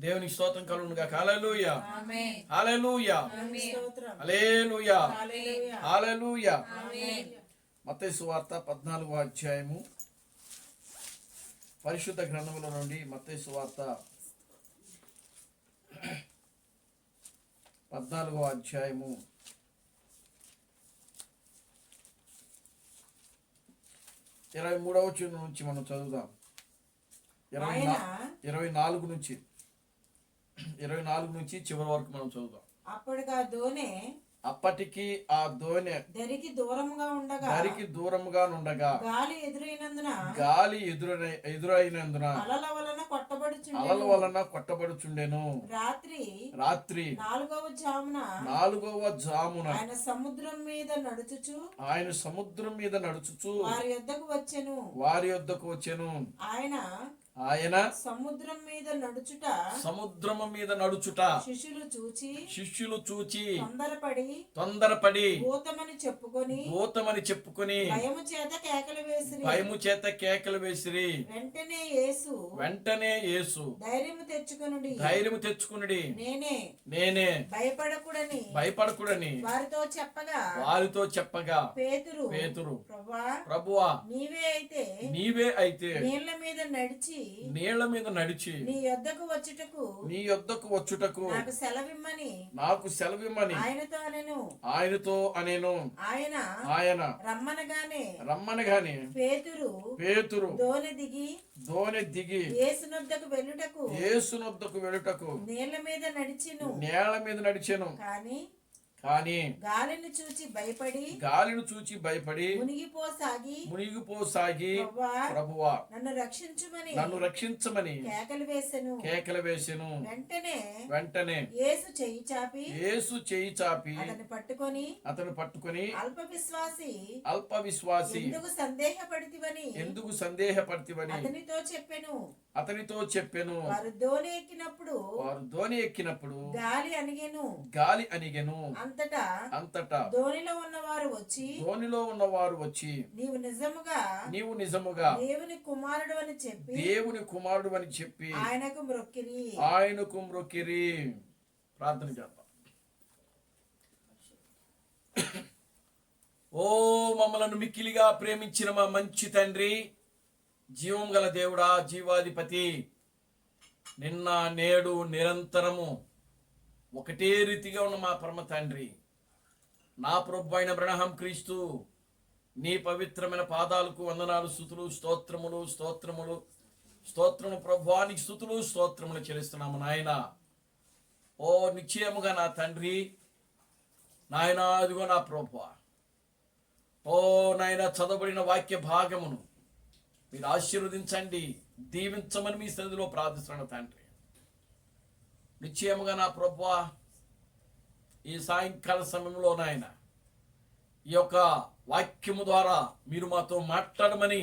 దేవునికి స్తోత్రం కలుగునుగా. హల్లెలూయా, ఆమేన్, హల్లెలూయా, స్తోత్రం, హల్లెలూయా, హల్లెలూయా, హల్లెలూయా. ఆమేన్. మత్తయి సువార్త 14వ అధ్యాయము, పరిశుద్ధ గ్రంథముల నుండి మత్తయి సువార్త 14వ అధ్యాయము 23వ వచనం నుంచి మనం చదువుదాం. 24 నుంచి 24 నుంచి చివరి వరకు మనం చదువుదాం. అప్పటికి ఆ దోణె దరికి దూరముగా ఉండగా గాలి ఎదురైనందున అలల వలన కొట్టబడుచుండెను. రాత్రి నాలుగవ జామున ఆయన సముద్రం మీద నడుచుచు వారి యొద్దకు వచ్చెను. ఆయన సముద్రము మీద నడుచుట శిష్యులు చూచి తొందరపడి భూతమని చెప్పుకొని భయము చేత కేకలు వేసిరి. వెంటనే యేసు ధైర్యము తెచ్చుకునుడి, నేనే భయపడకూడని వారితో చెప్పగా పేతురు ప్రభువా, నీవే అయితే నీళ్ల మీద నడిచి నీ యొద్దకు వచ్చుటకు నాకు సెలవిమ్మని ఆయనతో అనేను. ఆయన రమ్మనగానే పేతురు దోణి దిగి యేసునొద్దకు వెళ్ళుటకు నీళ్ల మీద నడిచెను. కానీ గాలిని చూచి భయపడి మునిగిపోసాగి ప్రభువా, నన్ను రక్షించమని కేకలు వేసెను. వెంటనే యేసు చెయ్యి చాపి అతను పట్టుకొని అల్ప విశ్వాసి ఎందుకు సందేహపడితివని అతనితో చెప్పెను. వారు దోణి ఎక్కినప్పుడు గాలి అణిగెను. అంతటా దోణిలో ఉన్నవారు వచ్చి నీవు నిజముగా దేవుని కుమారుడు అని చెప్పి ఆయనకు మ్రొక్కిరి. ప్రార్థన చేద్దాం. ఓ మమ్మలను మిక్కిలిగా ప్రేమించిన మా మంచి తండ్రి, జీవం గల దేవుడా, జీవాధిపతి, నిన్న నేడు నిరంతరము ఒకటే రీతిగా ఉన్న మా పరమ తండ్రి, నా ప్రభు అయిన అబ్రహాం క్రీస్తు, నీ పవిత్రమైన పాదాలకు వందనాలు, స్తుతులు, స్తోత్రములు ప్రభువానికి స్తుతులు, స్తోత్రములు చెల్లిస్తున్నాము నాయన. ఓ నిశ్చయముగా నా తండ్రి, నాయన అదిగో నా ప్రభువా, ఓ నాయన చదవబడిన వాక్య భాగమును మీరు ఆశీర్వదించండి, దీవించమని మీ సన్నిధిలో ప్రార్థిస్తున్నాను తండ్రి. నిశ్చయముగా నా ప్రభువా, ఈ సాయంకాల సమయంలో నాయన ఈ యొక్క వాక్యము ద్వారా మీరు మాతో మాట్లాడమని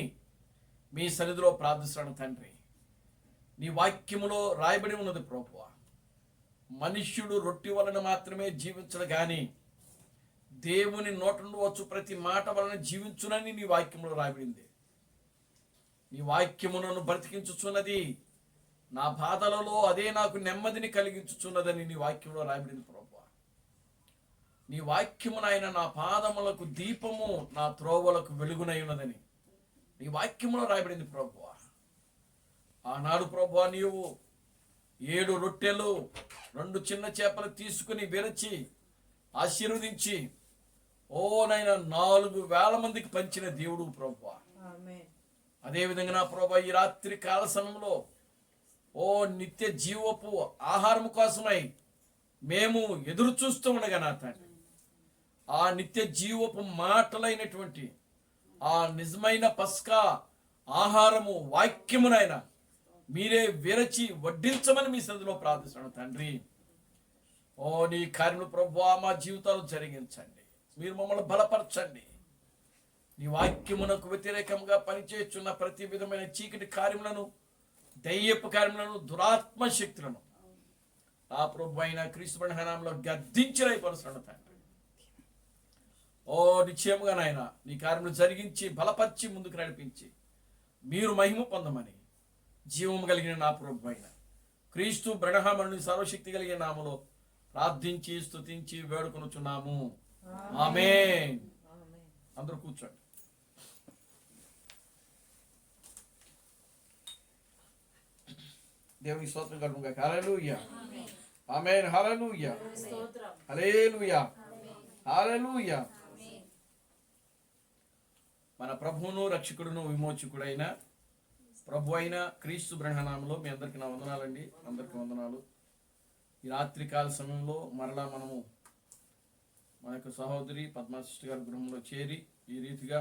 మీ సన్నిధిలో ప్రార్థిస్తున్నాను తండ్రి. నీ వాక్యములో రాయబడి ఉన్నది ప్రభువా, మనుష్యుడు రొట్టె వలన మాత్రమే జీవించడు గాని దేవుని నోట నుండి వచ్చు ప్రతి మాట వలన జీవించునని నీ వాక్యములో రాయబడింది. నీ వాక్యము నన్ను బ్రతికించుచున్నది, నా బాధలలో అదే నాకు నెమ్మదిని కలిగించుచున్నదని నీ వాక్యంలో రాయబడింది ప్రభువా. నీ వాక్యము నాయన నా పాదములకు దీపము, నా త్రోవలకు వెలుగునై ఉన్నదని నీ వాక్యములో రాయబడింది ప్రభువా. ఆనాడు ప్రభువా, నీవు 7 రొట్టెలు 2 చిన్న చేపలు తీసుకుని విరచి ఆశీర్వదించి ఓ నాయన 4,000 మందికి పంచిన దేవుడు ప్రభువా. అదేవిధంగా నా ప్రభువా, ఈ రాత్రి కాల సమయంలో ఓ నిత్య జీవపు ఆహారం కోసమై మేము ఎదురు చూస్తూ ఉండగా నా తండ్రి, ఆ నిత్య జీవపు మాటలైనటువంటి ఆ నిజమైన పస్కా ఆహారము వాక్యమునైనా మీరే విరచి వడ్డించమని మీ సన్నిధిలో ప్రార్థిస్తున్నాను తండ్రి. ఓ నీ కార్యములు ప్రభువా మా జీవితాలు జరిగించండి, మీరు మమ్మల్ని బలపరచండి. నీ వాక్యమునకు వ్యతిరేకంగా పనిచేస్తున్న ప్రతి విధమైన చీకటి కార్యములను, దయ్యపు కార్యములను, దురాత్మ శక్తులను ఆ ప్రభు అయిన క్రీస్తు నామములో గద్దించిరైపరుస్తున్నాను తండ్రి. ఓ నిశ్చయముగా నాయన నీ కార్యములు జరిగించి బలపరిచి ముందుకు నడిపించి మీరు మహిమ పొందమని జీవము కలిగిన నా ప్రభు అయిన క్రీస్తు బ్రహ్మణుని సర్వశక్తి కలిగిన నామములో ప్రార్థించి స్తుతించి వేడుకొనుచున్నాము. ఆమేన్. అందరూ కూర్చోండి. దేవుని స్తోత్రం కలుగుగా. హల్లెలూయా. ఆమేన్. హల్లెలూయా. హల్లెలూయా. హల్లెలూయా. మన ప్రభువును రక్షకుడును విమోచకుడైన ప్రభు అయిన క్రీస్తు బ్రహ్మనామంలో మీ అందరికీ నా వందనాలండి. అందరికీ వందనాలు. ఈ రాత్రికాల సమయంలో మరలా మనము మన యొక్క సహోదరి పద్మాశిష్టి గారి గృహంలో చేరి ఈ రీతిగా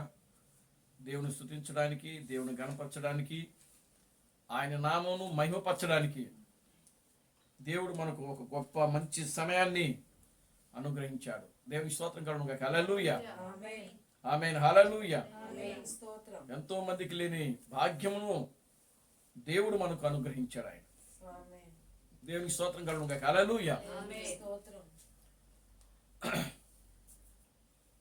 దేవుని స్తుతించడానికి, దేవుని గణపరచడానికి, ఆయన నామమును మహిమపరచడానికి దేవుడు మనకు ఒక గొప్ప మంచి సమయాన్ని అనుగ్రహించాడు. దేవుని స్తోత్రం కలుగుగా. హల్లెలూయా. ఆమేన్. హల్లెలూయా. ఎంతో మందికి లేని భాగ్యమును దేవుడు మనకు అనుగ్రహించాడు. ఆయన దేవుని స్తోత్రం కలుగుగా. హల్లెలూయా.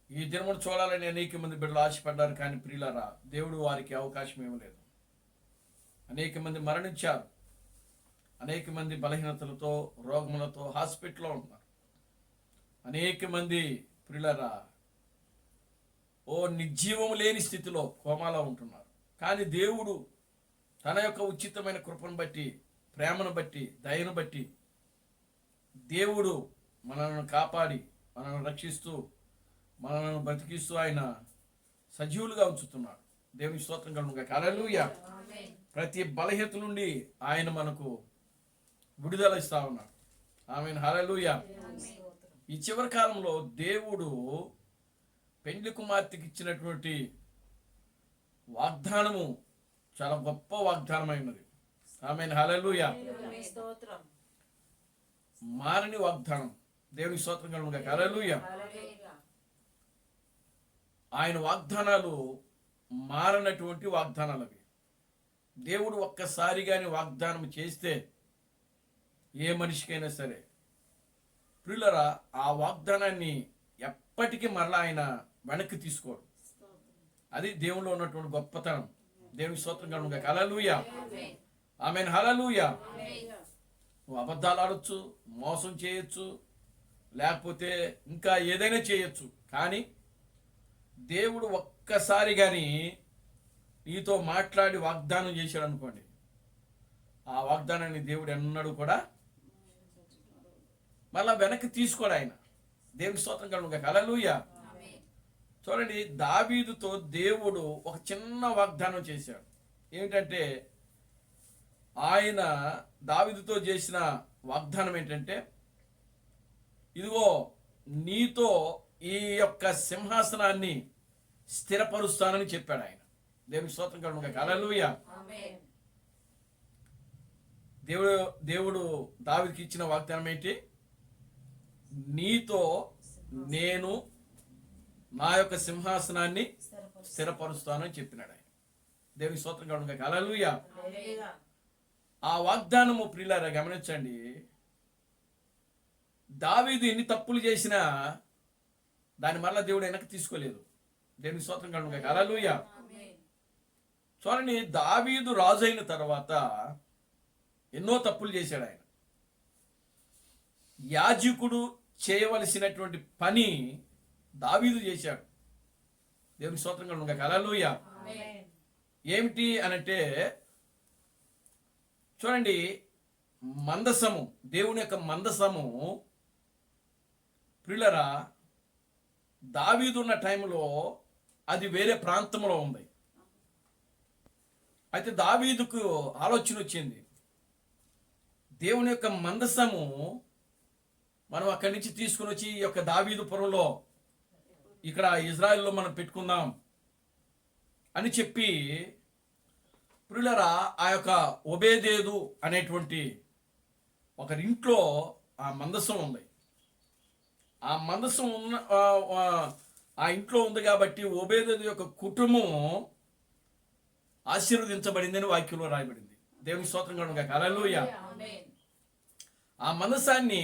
ఈ దినమును చూడాలని అనేక మంది బిడ్డలు ఆశపడ్డారు, కానీ ప్రియులారా దేవుడు వారికి అవకాశం ఇవ్వలేదు. అనేక మంది మరణించారు. అనేక మంది బలహీనతలతో, రోగములతో హాస్పిటల్లో ఉంటున్నారు. అనేక మంది ప్రియులారా నిర్జీవం లేని స్థితిలో కోమాలో ఉంటున్నారు. కానీ దేవుడు తన యొక్క ఉచితమైన కృపను బట్టి, ప్రేమను బట్టి, దయను బట్టి దేవుడు మనల్ని కాపాడి, మనల్ని రక్షిస్తూ, మనల్ని బ్రతికిస్తూ ఆయన సజీవులుగా ఉంచుతున్నాడు. దేవుని స్తోత్రం కలుగుగా. హల్లెలూయా. ప్రతి బలహీనత నుండి ఆయన మనకు విడుదల ఇస్తా ఉన్నాడు. ఆమేన్. హల్లెలూయా. ఈ చివరి కాలంలో దేవుడు పెండ్లి కుమార్తెకి ఇచ్చినటువంటి వాగ్దానము చాలా గొప్ప వాగ్దానమైనది. ఆమేన్. హల్లెలూయా. మారని వాగ్దానం. దేవుని స్తోత్రం కలుగుగా. హల్లెలూయా. ఆయన వాగ్దానాలు మారనటువంటి వాగ్దానాలు అవి. దేవుడు ఒక్కసారి కానీ వాగ్దానం చేస్తే ఏ మనిషికైనా సరే ప్రియులరా ఆ వాగ్దానాన్ని ఎప్పటికీ మరలా ఆయన వెనక్కి తీసుకోడు. అది దేవునిలో ఉన్నటువంటి గొప్పతనం. దేవుని స్తోత్రం కలుగుగా. హల్లెలూయా. ఆమేన్. హల్లెలూయా. నువ్వు అబద్ధాలు ఆడొచ్చు, మోసం చేయొచ్చు, లేకపోతే ఇంకా ఏదైనా చేయొచ్చు, కానీ దేవుడు ఒక్కసారి కానీ నీతో మాట్లాడి వాగ్దానం చేశాడు అనుకోండి, ఆ వాగ్దానాన్ని దేవుడు ఎన్నడూ కూడా మళ్ళా వెనక్కి తీసుకోడు ఆయన. దేవుని స్తోత్రం కలుగుగా. హల్లెలూయా. చూడండి, దావీదుతో దేవుడు ఒక చిన్న వాగ్దానం చేశాడు. ఏమిటంటే ఆయన దావీదుతో చేసిన వాగ్దానం ఏంటంటే, ఇదిగో నీతో ఈ యొక్క సింహాసనాన్ని స్థిరపరుస్తానని చెప్పాడు ఆయన. దేవుని స్తోత్రం కలుగుగా. హల్లెలూయా. దేవుడు దావీదుకి ఇచ్చిన వాగ్దానం ఏంటి? నీతో నేను నా యొక్క సింహాసనాన్ని స్థిరపరుస్తానని చెప్పినాడు ఆయన. దేవుని స్తోత్రం కలుగుగా. హల్లెలూయా. ఆ వాగ్దానము ప్రియులారా గమనించండి, దావీదు ఎన్ని తప్పులు చేసినా దాని మళ్ళా దేవుడు వెనక్కి తీసుకోలేదు. దేవుని స్తోత్రం కలుగుగా. హల్లెలూయా. చూడండి, దావీదు రాజు అయిన తర్వాత ఎన్నో తప్పులు చేశాడు ఆయన. యాజకుడు చేయవలసినటువంటి పని దావీదు చేశాడు. దేవుని స్తోత్రం కలుగుగా. హల్లెలూయా. ఏమిటి అనంటే చూడండి, మందసము, దేవుని యొక్క మందసము ప్రియులరా దావీదు ఉన్న టైంలో అది వేరే ప్రాంతంలో ఉంది. అయితే దావీదుకు ఆలోచన వచ్చింది, దేవుని యొక్క మందసము మనం అక్కడి నుంచి తీసుకుని వచ్చి ఈ యొక్క దావీదు పురంలో ఇక్కడ ఇజ్రాయెల్లో మనం పెట్టుకుందాం అని చెప్పి ప్రియులరా ఆ యొక్క ఒబేదేదు అనేటువంటి ఒకరింట్లో ఆ మందసం ఉంది. ఆ మందసం ఉన్న ఆ ఇంట్లో ఉంది కాబట్టి ఒబేదేదు యొక్క కుటుంబం ఆశీర్వదించబడిందని వాక్యంలో రాయబడింది. దేవుని స్తోత్రం కలుగుగా. హల్లెలూయా. ఆ మందసాన్ని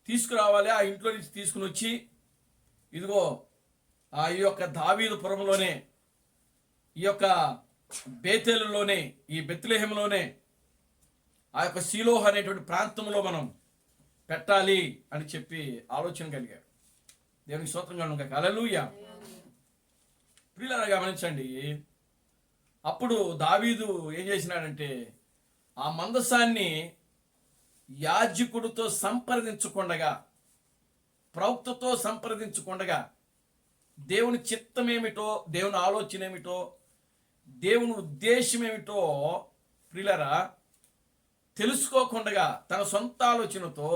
తీసుకురావాలి, ఆ ఇంట్లో నుంచి తీసుకుని వచ్చి ఇదిగో ఈ యొక్క దావీదు పురంలోనే, ఈ యొక్క బేతేలులోనే, ఈ బెత్లెహేములోనే ఆ యొక్క షిలోహ్ అనేటువంటి ప్రాంతంలో మనం పెట్టాలి అని చెప్పి ఆలోచన కలిగాడు. దేవునికి స్తోత్రంగా ఉండగా హల్లెలూయా. ప్రియులారా గమనించండి, అప్పుడు దావీదు ఏం చేసినాడంటే ఆ మందసాన్ని యాజకుడితో సంప్రదించకుండగా, ప్రవక్తతో సంప్రదించకుండగా, దేవుని చిత్తం ఏమిటో, దేవుని ఆలోచన ఏమిటో, దేవుని ఉద్దేశం ఏమిటో ప్రియులారా తెలుసుకోకుండా తన సొంత ఆలోచనతో,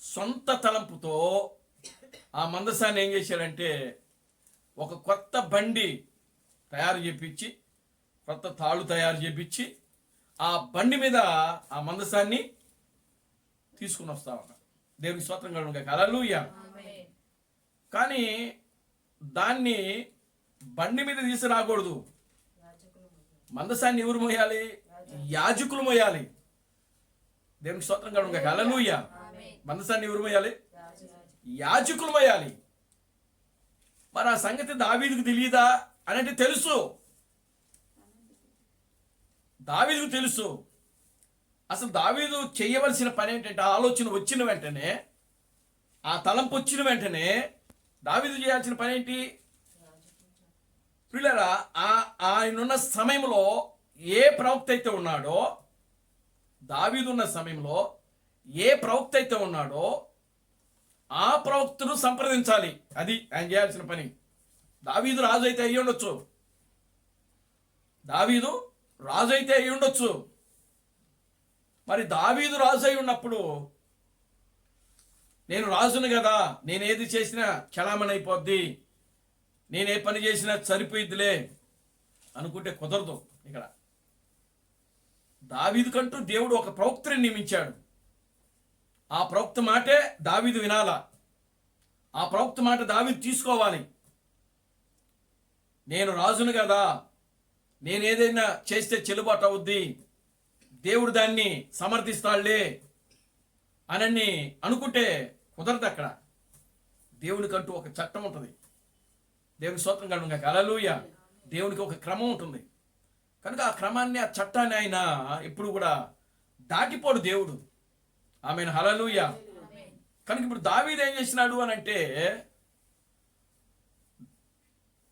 సొంత తలంపుతో ఆ మందసాన్ని ఏం చేశాడంటే ఒక కొత్త బండి తయారు చేపించి, కొత్త తాళ్ళు తయారు చేపించి ఆ బండి మీద ఆ మందసాన్ని తీసుకుని వస్తా ఉన్నాడు. దేవునికి స్తోత్రం కలుగును గాక హల్లెలూయా. కానీ దాన్ని బండి మీద తీసుకురాకూడదు. మందసాన్ని ఎవరు మోయాలి? యాజకులు మోయాలి. దేవునికి స్తోత్రం కలుగును గాక హల్లెలూయా. మందసాన్ని ఎవరు మోయాలి? యాజకులు మోయాలి. మరి ఆ సంగతి దావీదుకు తెలియదా అంటే తెలుసు. దావీదుకు తెలుసు. అసలు దావీదు చేయవలసిన పని ఏంటంటే, ఆలోచన వచ్చిన వెంటనే, ఆ తలంపు వచ్చిన వెంటనే దావీదు చేయాల్సిన పని ఏంటి? ప్రియులారా, ఆయనున్న సమయంలో ఏ ప్రవక్త అయితే ఉన్నాడో, దావీదు ఉన్న సమయంలో ఏ ప్రవక్త అయితే ఉన్నాడో ఆ ప్రవక్తను సంప్రదించాలి. అది ఆయన చేయాల్సిన పని. దావీదు రాజు అయితే అయ్యి ఉండొచ్చు, దావీదు రాజు అయితే అయ్యి ఉండొచ్చు. మరి దావీదు రాజు అయి ఉన్నప్పుడు, నేను రాజును కదా, నేనేది చేసినా చలామణి అయిపోద్ది, నేనే పని చేసినా సరిపోయిద్దిలే అనుకుంటే కుదరదు. ఇక్కడ దావీదు కంటూ దేవుడు ఒక ప్రవక్తని నియమించాడు. ఆ ప్రవక్త మాటే దావీదు వినాలా, ఆ ప్రవక్త మాట దావీదు తీసుకోవాలి. నేను రాజును కదా, నేనేదైనా చేస్తే చెల్లుబాటు అవుద్ది, దేవుడు దాన్ని సమర్థిస్తాడులే అని అనుకుంటే కుదరదు. అక్కడ దేవునికంటూ ఒక చట్టం ఉంటుంది. దేవునికి స్తోత్రం కలుగును గాక హల్లెలూయా. దేవునికి ఒక క్రమం ఉంటుంది. కనుక ఆ క్రమాన్ని, ఆ చట్టాన్ని ఆయన ఎప్పుడు కూడా దాటిపోడు దేవుడు. ఆమేన్ హల్లెలూయా. కనుక ఇప్పుడు దావీదు ఏం చేసినాడు అని అంటే,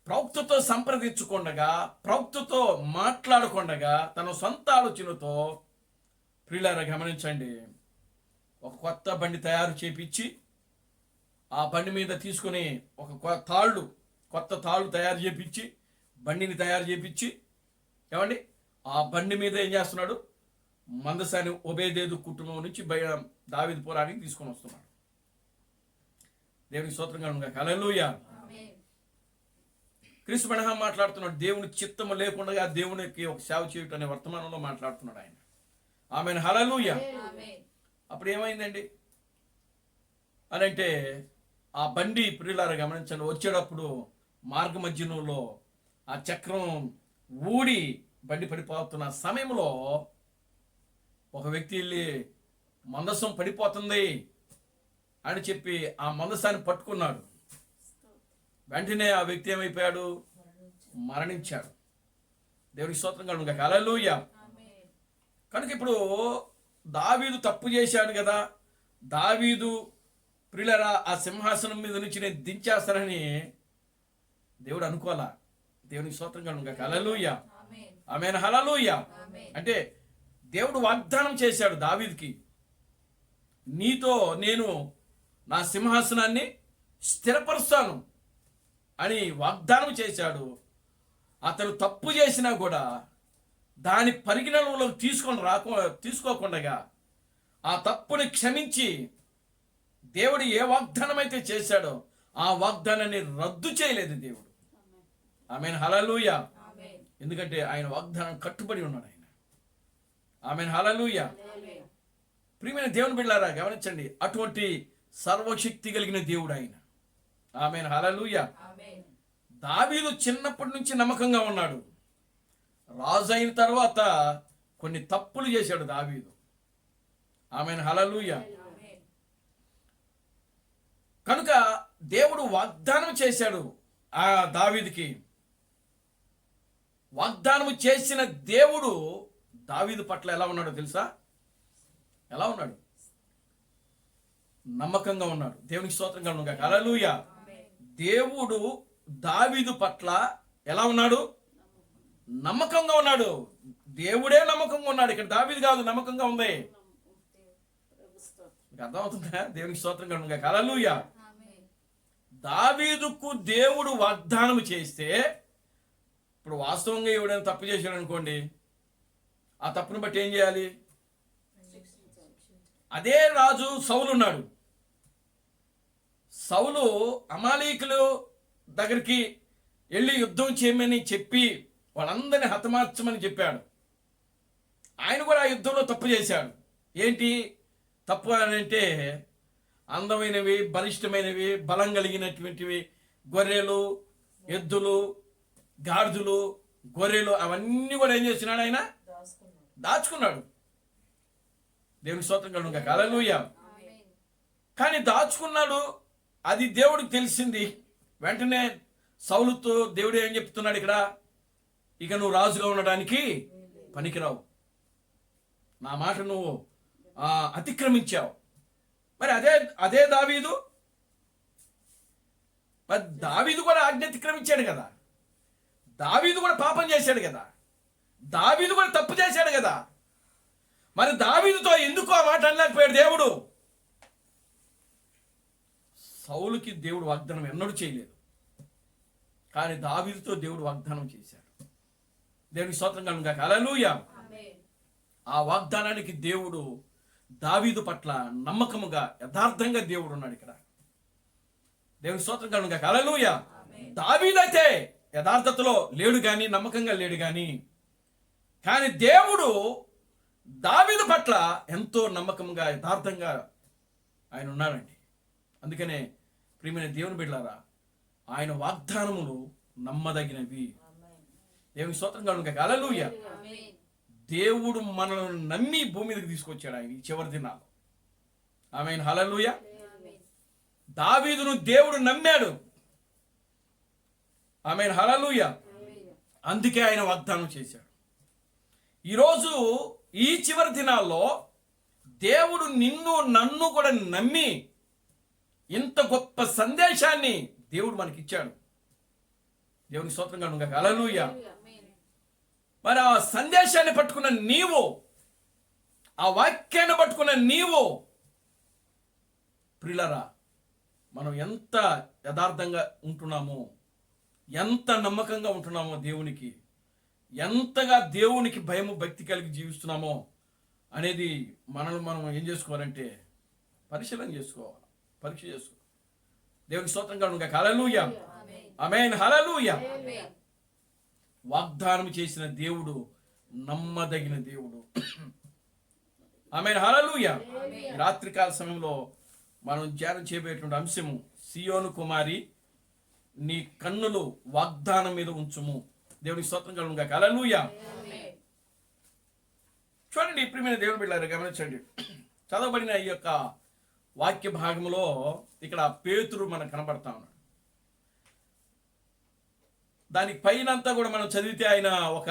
ప్రవక్తతో సంప్రదించకుండగా, ప్రవక్తతో మాట్లాడకుండగా, తన సొంత ఆలోచనతో ప్రియులారా గమనించండి, ఒక కొత్త బండి తయారు చేపించి ఆ బండి మీద తీసుకుని ఒక కొత్త తాళ్ళు తయారు చేపించి, బండిని తయారు చేపించి, ఏమండి ఆ బండి మీద ఏం చేస్తున్నాడు? మందసాన్ని ఓబేదేదు కుటుంబం నుంచి దావీదు పురానికి తీసుకొని వస్తున్నాడు. దేవునికి స్తోత్రం కలుగును గాక హల్లెలూయా. క్రీస్తు బెనహా మాట్లాడుతున్నాడు. దేవుని చిత్తము లేకుండా దేవునికి ఒక సేవ చేయటం అనే వర్తమానంలో మాట్లాడుతున్నాడు ఆయన. ఆమేన్ హల్లెలూయా. అప్పుడు ఏమైందండి అని అంటే, ఆ బండి ప్రియులారా గమనించండి, వచ్చేటప్పుడు మార్గ మధ్యలో ఆ చక్రం ఊడి బండి పడిపోతున్న సమయంలో ఒక వ్యక్తి వెళ్ళి మందసం పడిపోతుంది అని చెప్పి ఆ మందసాన్ని పట్టుకున్నాడు. వెంటనే ఆ వ్యక్తి ఏమైపోయాడు? మరణించాడు. దేవునికి స్తోత్రం కలుగును గాక హల్లెలూయా. కనుక ఇప్పుడు దావీదు తప్పు చేశాడు కదా, దావీదు ప్రియులారా ఆ సింహాసనం మీద నుంచి నేను దించేస్తానని దేవుడు అనుకోవాలా. దేవునికి స్తోత్రం కలుగును గాక హల్లెలూయా. ఆమేన్ హల్లెలూయా. అంటే దేవుడు వాగ్దానం చేశాడు దావీదుకి, నీతో నేను నా సింహాసనాన్ని స్థిరపరుస్తాను అని వాగ్దానం చేశాడు. అతను తప్పు చేసినా కూడా దాని పరిగణనలోకి తీసుకోకుండా ఆ తప్పుని క్షమించి దేవుడు ఏ వాగ్దానం అయితే చేశాడో ఆ వాగ్దానాన్ని రద్దు చేయలేదు దేవుడు. ఆమేన్ హల్లెలూయా. ఎందుకంటే ఆయన వాగ్దానం కట్టుబడి ఉన్నాడు ఆయన. ఆమేన్ హల్లెలూయా. ప్రియమైన దేవుని బిడ్డలారా గమనించండి, అటువంటి సర్వశక్తి కలిగిన దేవుడు ఆయన. ఆమేన్ హల్లెలూయా. దావీదు చిన్నప్పటి నుంచి నమ్మకంగా ఉన్నాడు. రాజు అయిన తర్వాత కొన్ని తప్పులు చేశాడు దావీదు. ఆమేన్ హల్లెలూయా. కనుక దేవుడు వాగ్దానం చేశాడు ఆ దావీదుకి. వాగ్దానం చేసిన దేవుడు దావీదు పట్ల ఎలా ఉన్నాడో తెలుసా? ఎలా ఉన్నాడు? నమ్మకంగా ఉన్నాడు. దేవునికి స్తోత్రం కలుగును గాక. హల్లెలూయా. దేవుడు దావీదు పట్ల ఎలా ఉన్నాడు? నమ్మకంగా ఉన్నాడు. దేవుడే నమ్మకంగా ఉన్నాడు. ఇక్కడ దావీదు కాదు నమ్మకంగా ఉంది. మీకు అర్థమవుతుందా? దేవునికి స్తోత్రం కలుగును గాక. హల్లెలూయా. దావీదుకు దేవుడు వాగ్దానం చేస్తే, ఇప్పుడు వాస్తవంగా ఎవడైనా తప్పు చేశాడు అనుకోండి, ఆ తప్పును బట్టి ఏం చేయాలి? అదే రాజు సౌలు ఉన్నాడు. సౌలు అమాలీకులు దగ్గరికి వెళ్ళి యుద్ధం చేయమని చెప్పి వాళ్ళందరినీ హతమార్చమని చెప్పాడు. ఆయన కూడా ఆ యుద్ధంలో తప్పు చేశాడు. ఏంటి తప్పు అని అంటే, అందమైనవి, బలిష్టమైనవి, బలం కలిగినటువంటివి గొర్రెలు, ఎద్దులు, గాడిదలు, గొర్రెలు అవన్నీ కూడా ఏం చేసినాడు? ఆయన దాచుకున్నాడు. దేవుని స్తోత్రం కలుగును గాక. హల్లెలూయా. కానీ దాచుకున్నాడు, అది దేవుడికి తెలిసింది. వెంటనే సౌలుతో దేవుడు ఏం చెప్తున్నాడు ఇక్కడ? ఇక నువ్వు రాజుగా ఉండడానికి పనికిరావు, నా మాట నువ్వు అతిక్రమించావు. మరి అదే దావీదు, మరి దావీదు కూడా ఆజ్ఞ అతిక్రమించాడు కదా, దావీదు కూడా పాపం చేశాడు కదా, దావీదు కూడా తప్పు చేశాడు కదా. మరి దావీదుతో ఎందుకు ఆ మాట అనలేకపోయాడు దేవుడు? సౌలుకి దేవుడు వాగ్దానం ఎన్నడూ చేయలేదు, కానీ దావీదుతో దేవుడు వాగ్దానం చేశాడు. దేవునికి స్తోత్రం కలుగును గాక. హల్లెలూయా. ఆ వాగ్దానానికి దేవుడు దావీదు పట్ల నమ్మకముగా, యథార్థంగా దేవుడు ఉన్నాడు ఇక్కడ. దేవునికి స్తోత్రం కలుగును గాక. హల్లెలూయా. దావీదు అయితే యథార్థతలో లేడు కానీ, నమ్మకంగా లేడు కానీ దేవుడు దావీదు పట్ల ఎంతో నమ్మకంగా, యథార్థంగా ఆయన ఉన్నాడండి. అందుకనే ప్రియమైన దేవుని బిడ్డలారా, ఆయన వాగ్దానములు నమ్మదగినవి. దేవునికి స్తోత్రం కలుగును గాక. హల్లెలూయా. దేవుడు మనల్ని నమ్మి భూమి మీదకి తీసుకొచ్చాడు ఆయన ఈ చివరి దినాలు. ఆమేన్. హల్లెలూయా. దావీదును దేవుడు నమ్మాడు. ఆమేన్. హల్లెలూయా. అందుకే ఆయన వాగ్దానం చేశాడు. ఈరోజు ఈ చివరి దినాల్లో దేవుడు నిన్ను నన్ను కూడా నమ్మి ఇంత గొప్ప సందేశాన్ని దేవుడు మనకిచ్చాడు. దేవునికి స్తోత్రం కలుగును గాక. హల్లెలూయా. మరి ఆ సందేశాన్ని పట్టుకున్న నీవు, ఆ వాక్యాన్ని పట్టుకున్న నీవు, ప్రియులారా, మనం ఎంత యథార్థంగా ఉంటున్నామో, ఎంత నమ్మకంగా ఉంటున్నామో దేవునికి, ఎంతగా దేవునికి భయము భక్తి కలిగి జీవిస్తున్నామో అనేది మనల్ని మనం ఏం చేసుకోవాలంటే పరిశీలన చేసుకోవాలి, పరీక్ష చేసుకోవాలి. దేవునికి స్తోత్రం కలుగును గాక. హల్లెలూయా. ఆమేన్. హల్లెలూయా. వాగ్దానం చేసిన దేవుడు నమ్మదగిన దేవుడు. ఆమేన్. హల్లెలూయా. రాత్రికాల సమయంలో మనం ధ్యానం చేయబోయేటువంటి అంశము, సియోను కుమారి నీ కన్నులు వాగ్దానం మీద ఉంచుము. దేవునికి స్తోత్రం కలుగును గాక. హల్లెలూయా. చూడండి ప్రియమైన దేవుని బిడ్డలారా, గమనించండి. చదవబడిన ఈ యొక్క వాక్య భాగంలో ఇక్కడ పేతురు మనకు కనబడతా ఉన్నాడు. దానికి పైనంతా కూడా మనం చదివితే ఆయన ఒక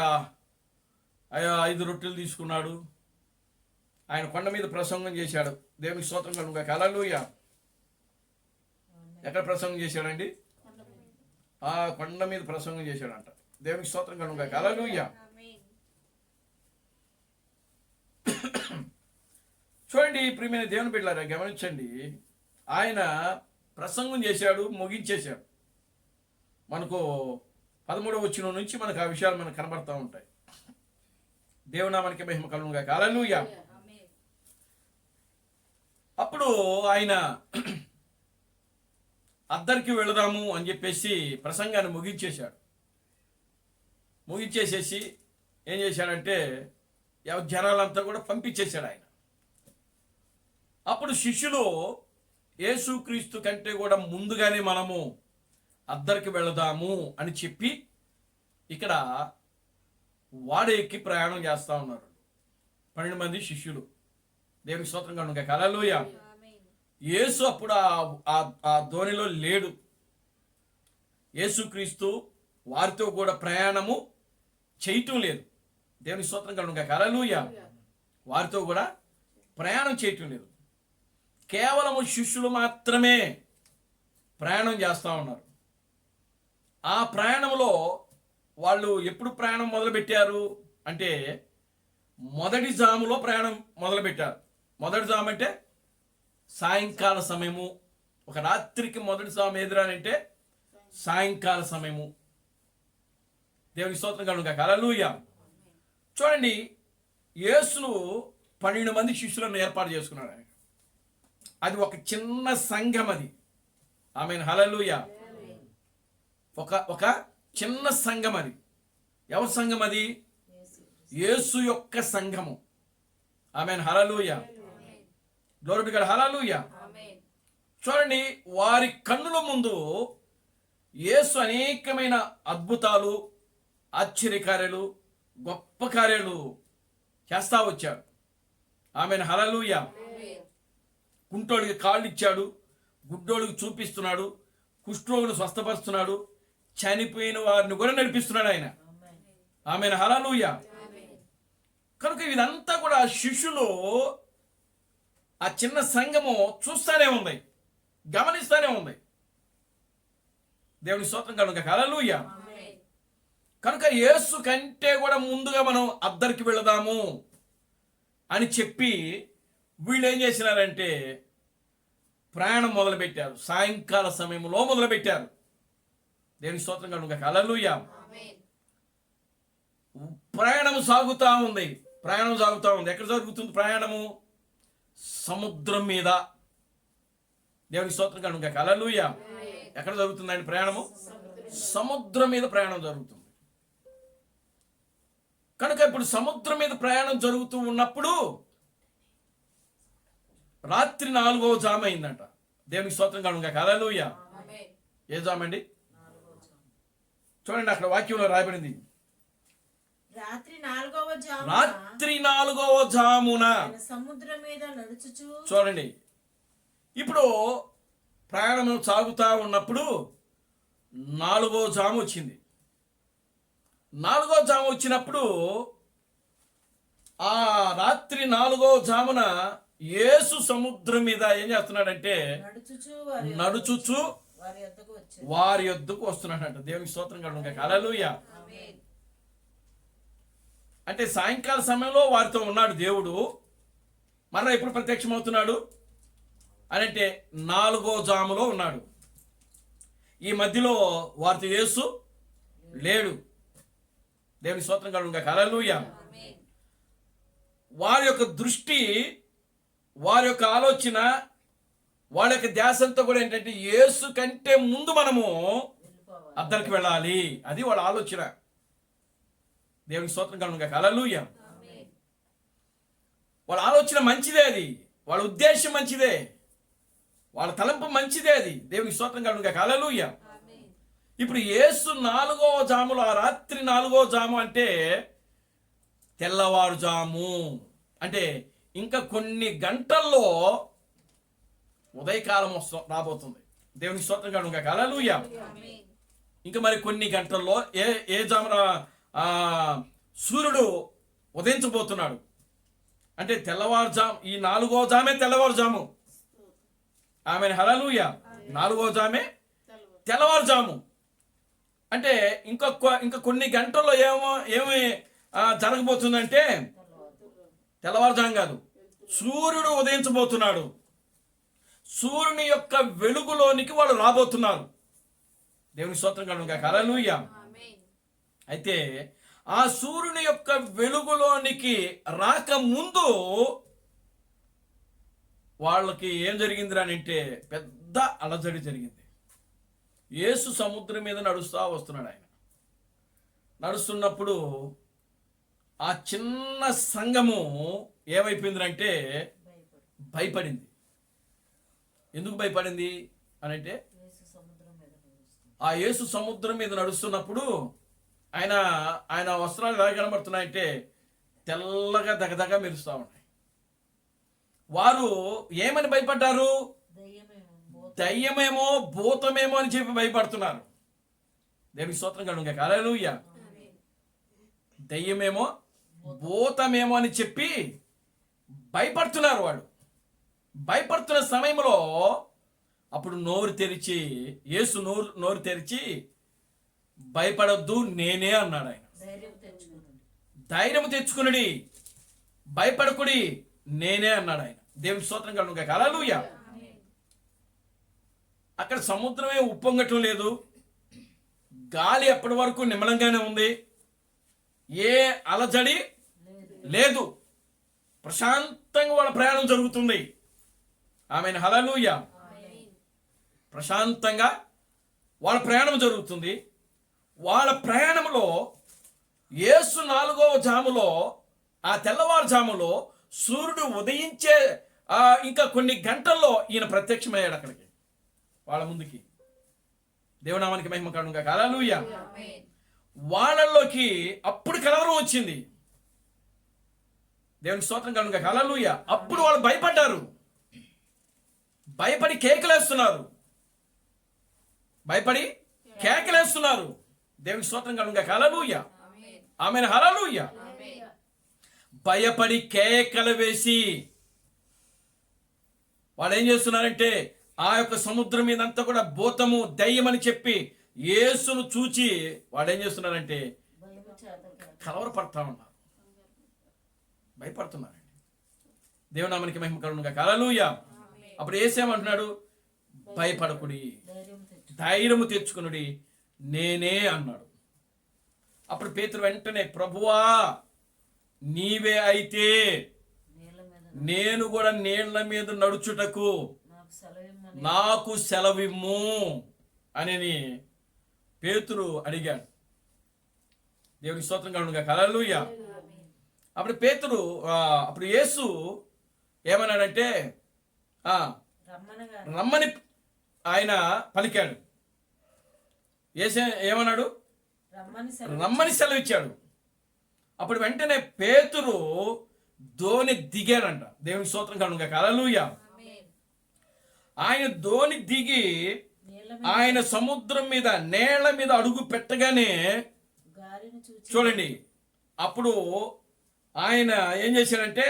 5 రొట్టెలు తీసుకున్నాడు, ఆయన కొండ మీద ప్రసంగం చేశాడు. దేవునికి స్తోత్రం కలుగును గాక. హల్లెలూయా. ఎక్కడ ప్రసంగం చేశాడండి? ఆ కొండ మీద ప్రసంగం చేశాడంట. దేవునికి స్తోత్రం కలుగును గాక. హల్లెలూయా. చూడండి ప్రియమైన దేవుని బిడ్డలారా, గమనించండి. ఆయన ప్రసంగం చేశాడు, ముగించేశాడు. మనకు 13వ వచనం నుంచి మనకు ఆ విషయాలు మనకు కనబడతా ఉంటాయి. దేవునామానికి మహిమ కలుగును గాక. హల్లెలూయా. అప్పుడు ఆయన అద్దరికి వెళదాము అని చెప్పేసి ప్రసంగాన్ని ముగించేసేసి ఏం చేశాడంటే జనాలంతా కూడా పంపించేశాడు ఆయన. అప్పుడు శిష్యులు యేసుక్రీస్తు కంటే కూడా ముందుగానే మనము అద్దరికి వెళదాము అని చెప్పి ఇక్కడ వాడ ఎక్కి ప్రయాణం చేస్తూ ఉన్నారు 12 మంది శిష్యులు. దేవునికి స్తోత్రం కలుగును గాక. హల్లెలూయా. యేసు అప్పుడు ఆ ధోనిలో లేడు. యేసుక్రీస్తు వారితో కూడా ప్రయాణము చేయటం లేదు. దేవునికి స్తోత్రం కలుగును గాక. హల్లెలూయా. వారితో కూడా ప్రయాణం చేయటం లేదు. కేవలము శిష్యులు మాత్రమే ప్రయాణం చేస్తూ ఉన్నారు. ఆ ప్రయాణంలో వాళ్ళు ఎప్పుడు ప్రయాణం మొదలుపెట్టారు అంటే మొదటి జాములో ప్రయాణం మొదలుపెట్టారు. మొదటి జాము అంటే సాయంకాల సమయము. ఒక రాత్రికి మొదటి జాము ఎదురానంటే సాయంకాల సమయము. దేవుని స్తోత్రం కలుగును గాక. హల్లెలూయా. చూడండి, యేసును 12 మంది శిష్యులను ఏర్పాటు చేసుకున్నాడు ఆయన. అది ఒక చిన్న సంఘం. అది ఆమేన్. హల్లెలూయా. ఒక చిన్న సంఘం. అది ఎవరి సంఘం? అది యేసు యొక్క సంఘము. ఆమేన్. హల్లెలూయా. Glory to God. హల్లెలూయా. చూడండి, వారి కన్నుల ముందు యేసు అనేకమైన అద్భుతాలు, ఆశ్చర్యకార్యాలు, గొప్ప కార్యాలు చేస్తా వచ్చాడు. ఆమేన్. హల్లెలూయా. కుంటోడికి కాళ్ళు ఇచ్చాడు, గుడ్డోడికి చూపిస్తున్నాడు, కుష్ఠరోగులు స్వస్థపరుస్తున్నాడు, చనిపోయిన వారిని కూడా నడిపిస్తున్నాడు ఆయన. ఆమేన్. హల్లెలూయా. కనుక ఇదంతా కూడా శిష్యులు, ఆ చిన్న సంఘము చూస్తానే ఉంది, గమనిస్తానే ఉంది. దేవుని స్తోత్రం కనుక. హల్లెలూయా. కనుక యేసు కంటే కూడా ముందుగా మనం అద్దరికి వెళదాము అని చెప్పి వీళ్ళు ఏం చేసినారంటే ప్రయాణం మొదలుపెట్టారు. సాయంకాల సమయంలో మొదలుపెట్టారు. దేవుని స్తోత్రం కనుక. హల్లెలూయా. ప్రయాణం సాగుతూ ఉంది. ఎక్కడ జరుగుతుంది ప్రయాణము? సముద్రం మీద. దేవుని స్తోత్రం కనుక. హల్లెలూయా. ఎక్కడ జరుగుతుందండి ప్రయాణము? సముద్రం మీద ప్రయాణం జరుగుతుంది. కనుక ఇప్పుడు సముద్రం మీద ప్రయాణం జరుగుతూ ఉన్నప్పుడు రాత్రి 4వ జాము అయిందంట. దేవునికి స్తోత్రం కనుక. హల్లెలూయా. ఏ జాము అండి? చూడండి, అక్కడ వాక్యంలో రాయబడింది, రాత్రి 4వ జామున సముద్రం మీద నడుచుచు. చూడండి, ఇప్పుడు ప్రయాణం సాగుతా ఉన్నప్పుడు 4వ జాము వచ్చింది. 4వ జాము వచ్చినప్పుడు ఆ రాత్రి 4వ జామున యేసు సముద్రం మీద ఏం చేస్తున్నాడంటే నడుచుచు వారి యొద్దకు వస్తున్నాడంట. దేవునికి స్తోత్రం కలుగును గాక. హల్లెలూయా. అంటే సాయంకాల సమయంలో వారితో ఉన్నాడు దేవుడు. మరలా ఎప్పుడు ప్రత్యక్షమవుతున్నాడు అని అంటే 4వ జాములో ఉన్నాడు. ఈ మధ్యలో వారితో యేసు లేడు. దేవుని స్తోత్రం కలుగును గాక. హల్లెలూయా. వారి యొక్క దృష్టి, వారి యొక్క ఆలోచన, వాళ్ళ యొక్క ధ్యాస అంతా కూడా ఏంటంటే యేసు కంటే ముందు మనము అద్దరికి వెళ్ళాలి. అది వాళ్ళ ఆలోచన. దేవునికి స్తోత్రం కలుగును గాక. హల్లెలూయా. వాళ్ళ ఆలోచన మంచిదే, అది వాళ్ళ ఉద్దేశం మంచిదే, వాళ్ళ తలంపు మంచిదే. అది దేవునికి స్తోత్రం కలుగును గాక. హల్లెలూయా. ఇప్పుడు యేసు 4వ జాములో, ఆ రాత్రి 4వ జాము అంటే తెల్లవారుజాము. అంటే ఇంకా కొన్ని గంటల్లో ఉదయకాలం రాబోతుంది. దేవునికి స్తోత్రం కలుగును గాక. హల్లెలూయా. ఇంకా మరి కొన్ని గంటల్లో ఏ జామున సూర్యుడు ఉదయించబోతున్నాడు. అంటే తెల్లవారుజాము. ఈ 4వ జామే తెల్లవారుజాము. ఆమెన్. హల్లెలూయా. 4వ జామే తెల్లవారుజాము. అంటే ఇంకా కొన్ని గంటల్లో ఏమి జరగబోతుందంటే తెల్లవారుజాము కాదు, సూర్యుడు ఉదయించబోతున్నాడు. సూర్యుని యొక్క వెలుగులోనికి వాళ్ళు రాబోతున్నారు. దేవుని స్తోత్రం కలుగును గాక. హల్లెలూయా. అయితే ఆ సూర్యుని యొక్క వెలుగులోనికి రాకముందు వాళ్ళకి ఏం జరిగింది అని అంటే పెద్ద అలజడి జరిగింది. యేసు సముద్రం మీద నడుస్తూ వస్తున్నాడు. ఆయన నడుస్తున్నప్పుడు ఆ చిన్న సంఘము ఏమైపోయిందంటే భయపడింది. ఎందుకు భయపడింది అని అంటే ఆ యేసు సముద్రం మీద నడుస్తున్నప్పుడు ఆయన వస్త్రాలు ఎలా కనబడుతున్నాయంటే తెల్లగా దగదగ మెరుస్తూ ఉన్నాయి. వారు ఏమని భయపడ్డారు? దయ్యమేమో భూతమేమో అని చెప్పి భయపడుతున్నారు. దేవునికి స్తోత్రం కలుగును గాక. హల్లెలూయా. దయ్యమేమో భూతమేమో అని చెప్పి భయపడుతున్నారు వాళ్ళు. భయపడుతున్న సమయంలో అప్పుడు యేసు నోరు తెరిచి భయపడొద్దు నేనే అన్నాడు. ఆయన ధైర్యం తెచ్చుకునుడి, భయపడకుడి, నేనే అన్నాడు ఆయన. దేవుని స్తోత్రం కలుగును గాక. హల్లెలూయా. అక్కడ సముద్రమే ఉప్పొంగటం లేదు, గాలి అప్పటి వరకు నిమ్మలంగానే ఉంది, ఏ అలజడి లేదు, ప్రశాంతంగా వాళ్ళ ప్రయాణం జరుగుతుంది. ఆమేన్. హల్లెలూయా. ప్రశాంతంగా వాళ్ళ ప్రయాణం జరుగుతుంది. వాళ్ళ ప్రయాణంలో యేసు 4వ జాములో, ఆ తెల్లవారుజాములో సూర్యుడు ఉదయించే ఇంకా కొన్ని గంటల్లో ఈయన ప్రత్యక్షమయ్యాడు అక్కడికి, వాళ్ళ ముందుకి. దేవునామానికి మహిమ కలుగును గాక. హల్లెలూయా. వాళ్ళలోకి అప్పుడు కలవరం వచ్చింది. దేవునికి స్తోత్రం కలుగును గాక. హల్లెలూయా. అప్పుడు వాళ్ళు భయపడ్డారు, భయపడి కేకలేస్తున్నారు, దేవునికి స్తోత్రం కలుగును గాక. హల్లెలూయా. ఆమేన్. హల్లెలూయా. భయపడి కేకలు వేసి వాళ్ళు ఏం చేస్తున్నారంటే ఆ యొక్క సముద్రం మీద అంతా కూడా భూతము దయ్యమని చెప్పి యేసును చూచి వాళ్ళు ఏం చేస్తున్నారంటే కలవరపడతా ఉన్నారు, భయపడుతున్నారండి. దేవునామానికి మహిమ కలుగును గాక. హల్లెలూయా. అప్పుడు యేసు ఏమంటున్నాడు? భయపడకుడి, ధైర్యము తెచ్చుకునుడి, నేనే అన్నాడు. అప్పుడు పేతురు వెంటనే, ప్రభువా నీవే అయితే నేను కూడా నీళ్ల మీద నడుచుటకు నాకు సెలవిమ్ము అని పేతురు అడిగాడు. దేవునికి స్తోత్రం కలుగును గాక. హల్లెలూయా. అప్పుడు యేసు ఏమన్నాడంటే రమ్మని ఆయన పలికాడు. యేసు ఏమన్నాడు? రమ్మని సెలవిచ్చాడు. అప్పుడు వెంటనే పేతురు దోణి దిగాడంట. దేవునికి స్తోత్రం కలుగును గాక. హల్లెలూయా. ఆయన దోణి దిగి ఆయన సముద్రం మీద, నేల మీద అడుగు పెట్టగానే చూడండి, అప్పుడు ఆయన ఏం చేశాడంటే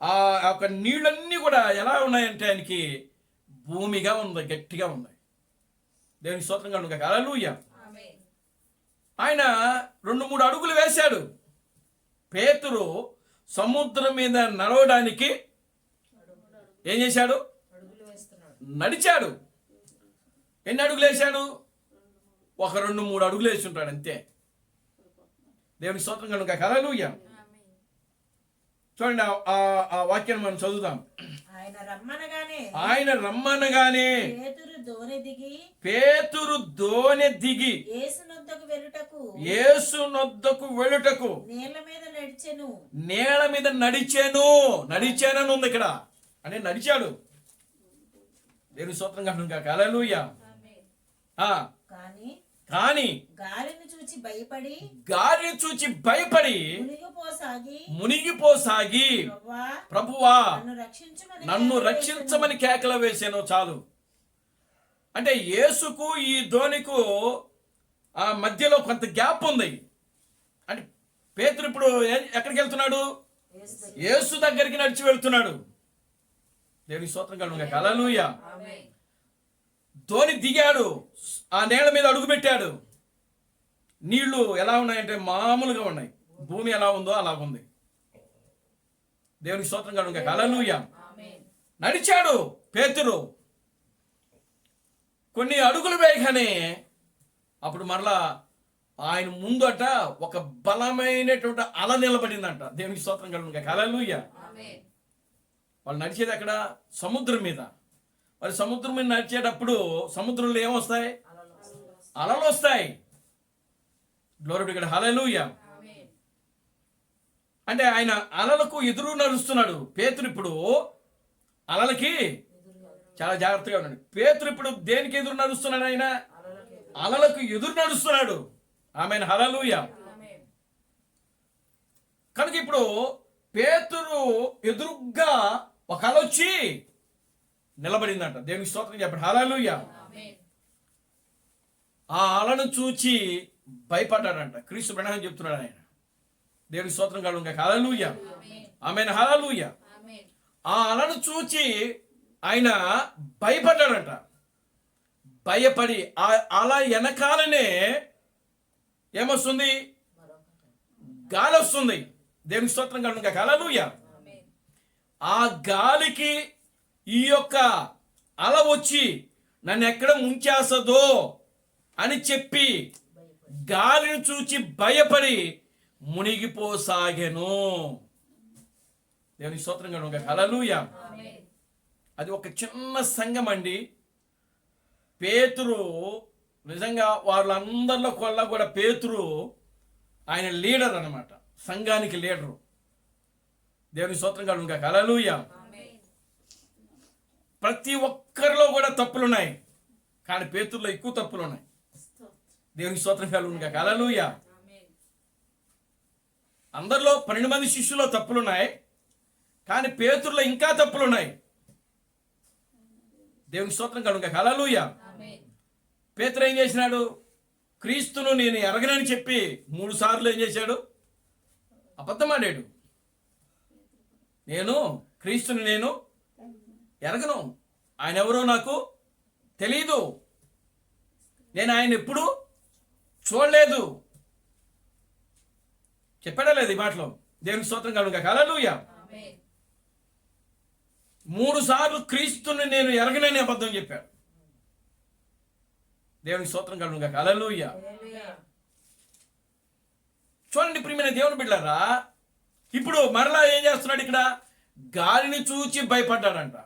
ఆ యొక్క నీళ్ళన్నీ కూడా ఎలా ఉన్నాయంటే ఆయనకి భూమిగా ఉంది, గట్టిగా ఉన్నాయి. దేవునికి స్తోత్రం కలుగును గాక. హల్లెలూయా. ఆయన 2-3 అడుగులు వేశాడు. పేతురు సముద్రం మీద నడవడానికి ఏం చేశాడు? నడిచాడు. ఎన్ని అడుగులు వేశాడు? 1-2-3 అడుగులు వేసి ఉంటాడు అంతే. దేవునికి స్తోత్రం కలుగును గాక. హల్లెలూయా. చూడండి ఆ వాక్యాన్ని మనం చదువుదాం. ఆయన రమ్మనగానే పేతురు దోణి దిగి యేసు నొద్దకు వెళ్ళుటకు నేల మీద నడిచాను ఉంది ఇక్కడ. అంటే నడిచాడు. దేవుని స్తోత్రం కలుగును గాక. హల్లెలూయా. కానీ గాలిని చూచి భయపడి మునిగిపోసాగి ప్రభువా నన్ను రక్షించమని కేకలు వేసాను. చాలు. అంటే యేసుకు ఈ దోణికు ఆ మధ్యలో కొంత గ్యాప్ ఉంది. అంటే పేతురు ఇప్పుడు ఎక్కడికి వెళ్తున్నాడు? యేసు దగ్గరికి నడిచి వెళ్తున్నాడు. దేవుని స్తోత్రం కలుగును గాక. హల్లెలూయా. దోణి దిగాడు, ఆ నేల మీద అడుగు పెట్టాడు. నీళ్లు ఎలా ఉన్నాయంటే మామూలుగా ఉన్నాయి, భూమి ఎలా ఉందో అలా ఉంది. దేవునికి స్తోత్రం కలుగును గాక. హల్లెలూయా. నడిచాడు పేతురు. కొన్ని అడుగులు వేయగానే అప్పుడు మరలా ఆయన ముందట ఒక బలమైనటువంటి అల నిలబడిందంట. దేవునికి స్తోత్రం కలుగును గాక. హల్లెలూయా. వాళ్ళు నడిచేది అక్కడ సముద్రం మీద. మరి సముద్రం మీద నడిచేటప్పుడు సముద్రంలో ఏమొస్తాయి? అలలు వస్తాయి. Glory to God. హల్లెలూయా. అంటే ఆయన అలలకు ఎదురు నడుస్తున్నాడు. పేతురు ఇప్పుడు అలలకి చాలా జాగ్రత్తగా ఉన్నాడు. పేతురు ఇప్పుడు దేనికి ఎదురు నడుస్తున్నాడు? ఆయన అలలకు ఎదురు నడుస్తున్నాడు. ఆమేన్. హల్లెలూయా. కనుక ఇప్పుడు పేతురు ఎదురుగ్గా ఒక అల వచ్చి నిలబడిందంట. దేవునికి స్తోత్రం చెప్పండి. హల్లెలూయా. ఆ అలను చూచి భయపడ్డాడంట. క్రీస్తు బ్రహ్మం చెప్తున్నాడు ఆయన. దేవునికి స్తోత్రం కలుగును గాక. హల్లెలూయా. ఆమేన్. హల్లెలూయా. ఆ అలను చూచి ఆయన భయపడ్డాడంట. భయపడి ఆ అల వెనకాలనే ఏమొస్తుంది? గాలి వస్తుంది. దేవునికి స్తోత్రం కలుగును. హల్లెలూయా. ఆ గాలికి ఈ యొక్క అల వచ్చి నన్ను ఎక్కడ ముంచేస్తుందో అని చెప్పి గాలిని చూచి భయపడి మునిగిపోసాగెను. దేవునికి స్తోత్రం కలుగును. హల్లెలూయా. అది ఒక చిన్న సంఘం అండి. పేతురు నిజంగా వాళ్ళందరిలో కూడా పేతురు ఆయన లీడర్ అన్నమాట, సంఘానికి లీడరు. దేవుని స్తోత్రం కలుగును. హల్లెలూయా. ప్రతి ఒక్కరిలో కూడా తప్పులున్నాయి, కానీ పేతురులో ఎక్కువ తప్పులు ఉన్నాయి. దేవుని స్తోత్రం కలుగును. హల్లెలూయా. అందరిలో 12 మంది శిష్యుల్లో తప్పులున్నాయి, కానీ పేతురులో ఇంకా తప్పులున్నాయి. దేవుని స్తోత్రం కలుగును. హల్లెలూయా. పేతురు ఏం చేసినాడు? క్రీస్తును నేను ఎరగనని చెప్పి 3 సార్లు ఏం చేశాడు? అబద్ధమాడాడు. క్రీస్తుని నేను ఎరగను, ఆయన ఎవరో నాకు తెలీదు, నేను ఆయన ఎప్పుడు చూడలేదు చెప్పాడా లేదు ఈ మాటలో? దేవునికి స్తోత్రం కలుగును. హల్లెలూయా. 3 సార్లు క్రీస్తుని నేను ఎరగనని అబద్ధం చెప్పాడు. దేవునికి స్తోత్రం కలుగును. హల్లెలూయా. చూడండి ప్రియమైన దేవుని బిడ్డలారా, ఇప్పుడు మరలా ఏం చేస్తున్నాడు ఇక్కడ? గాలిని చూచి భయపడ్డాడంట.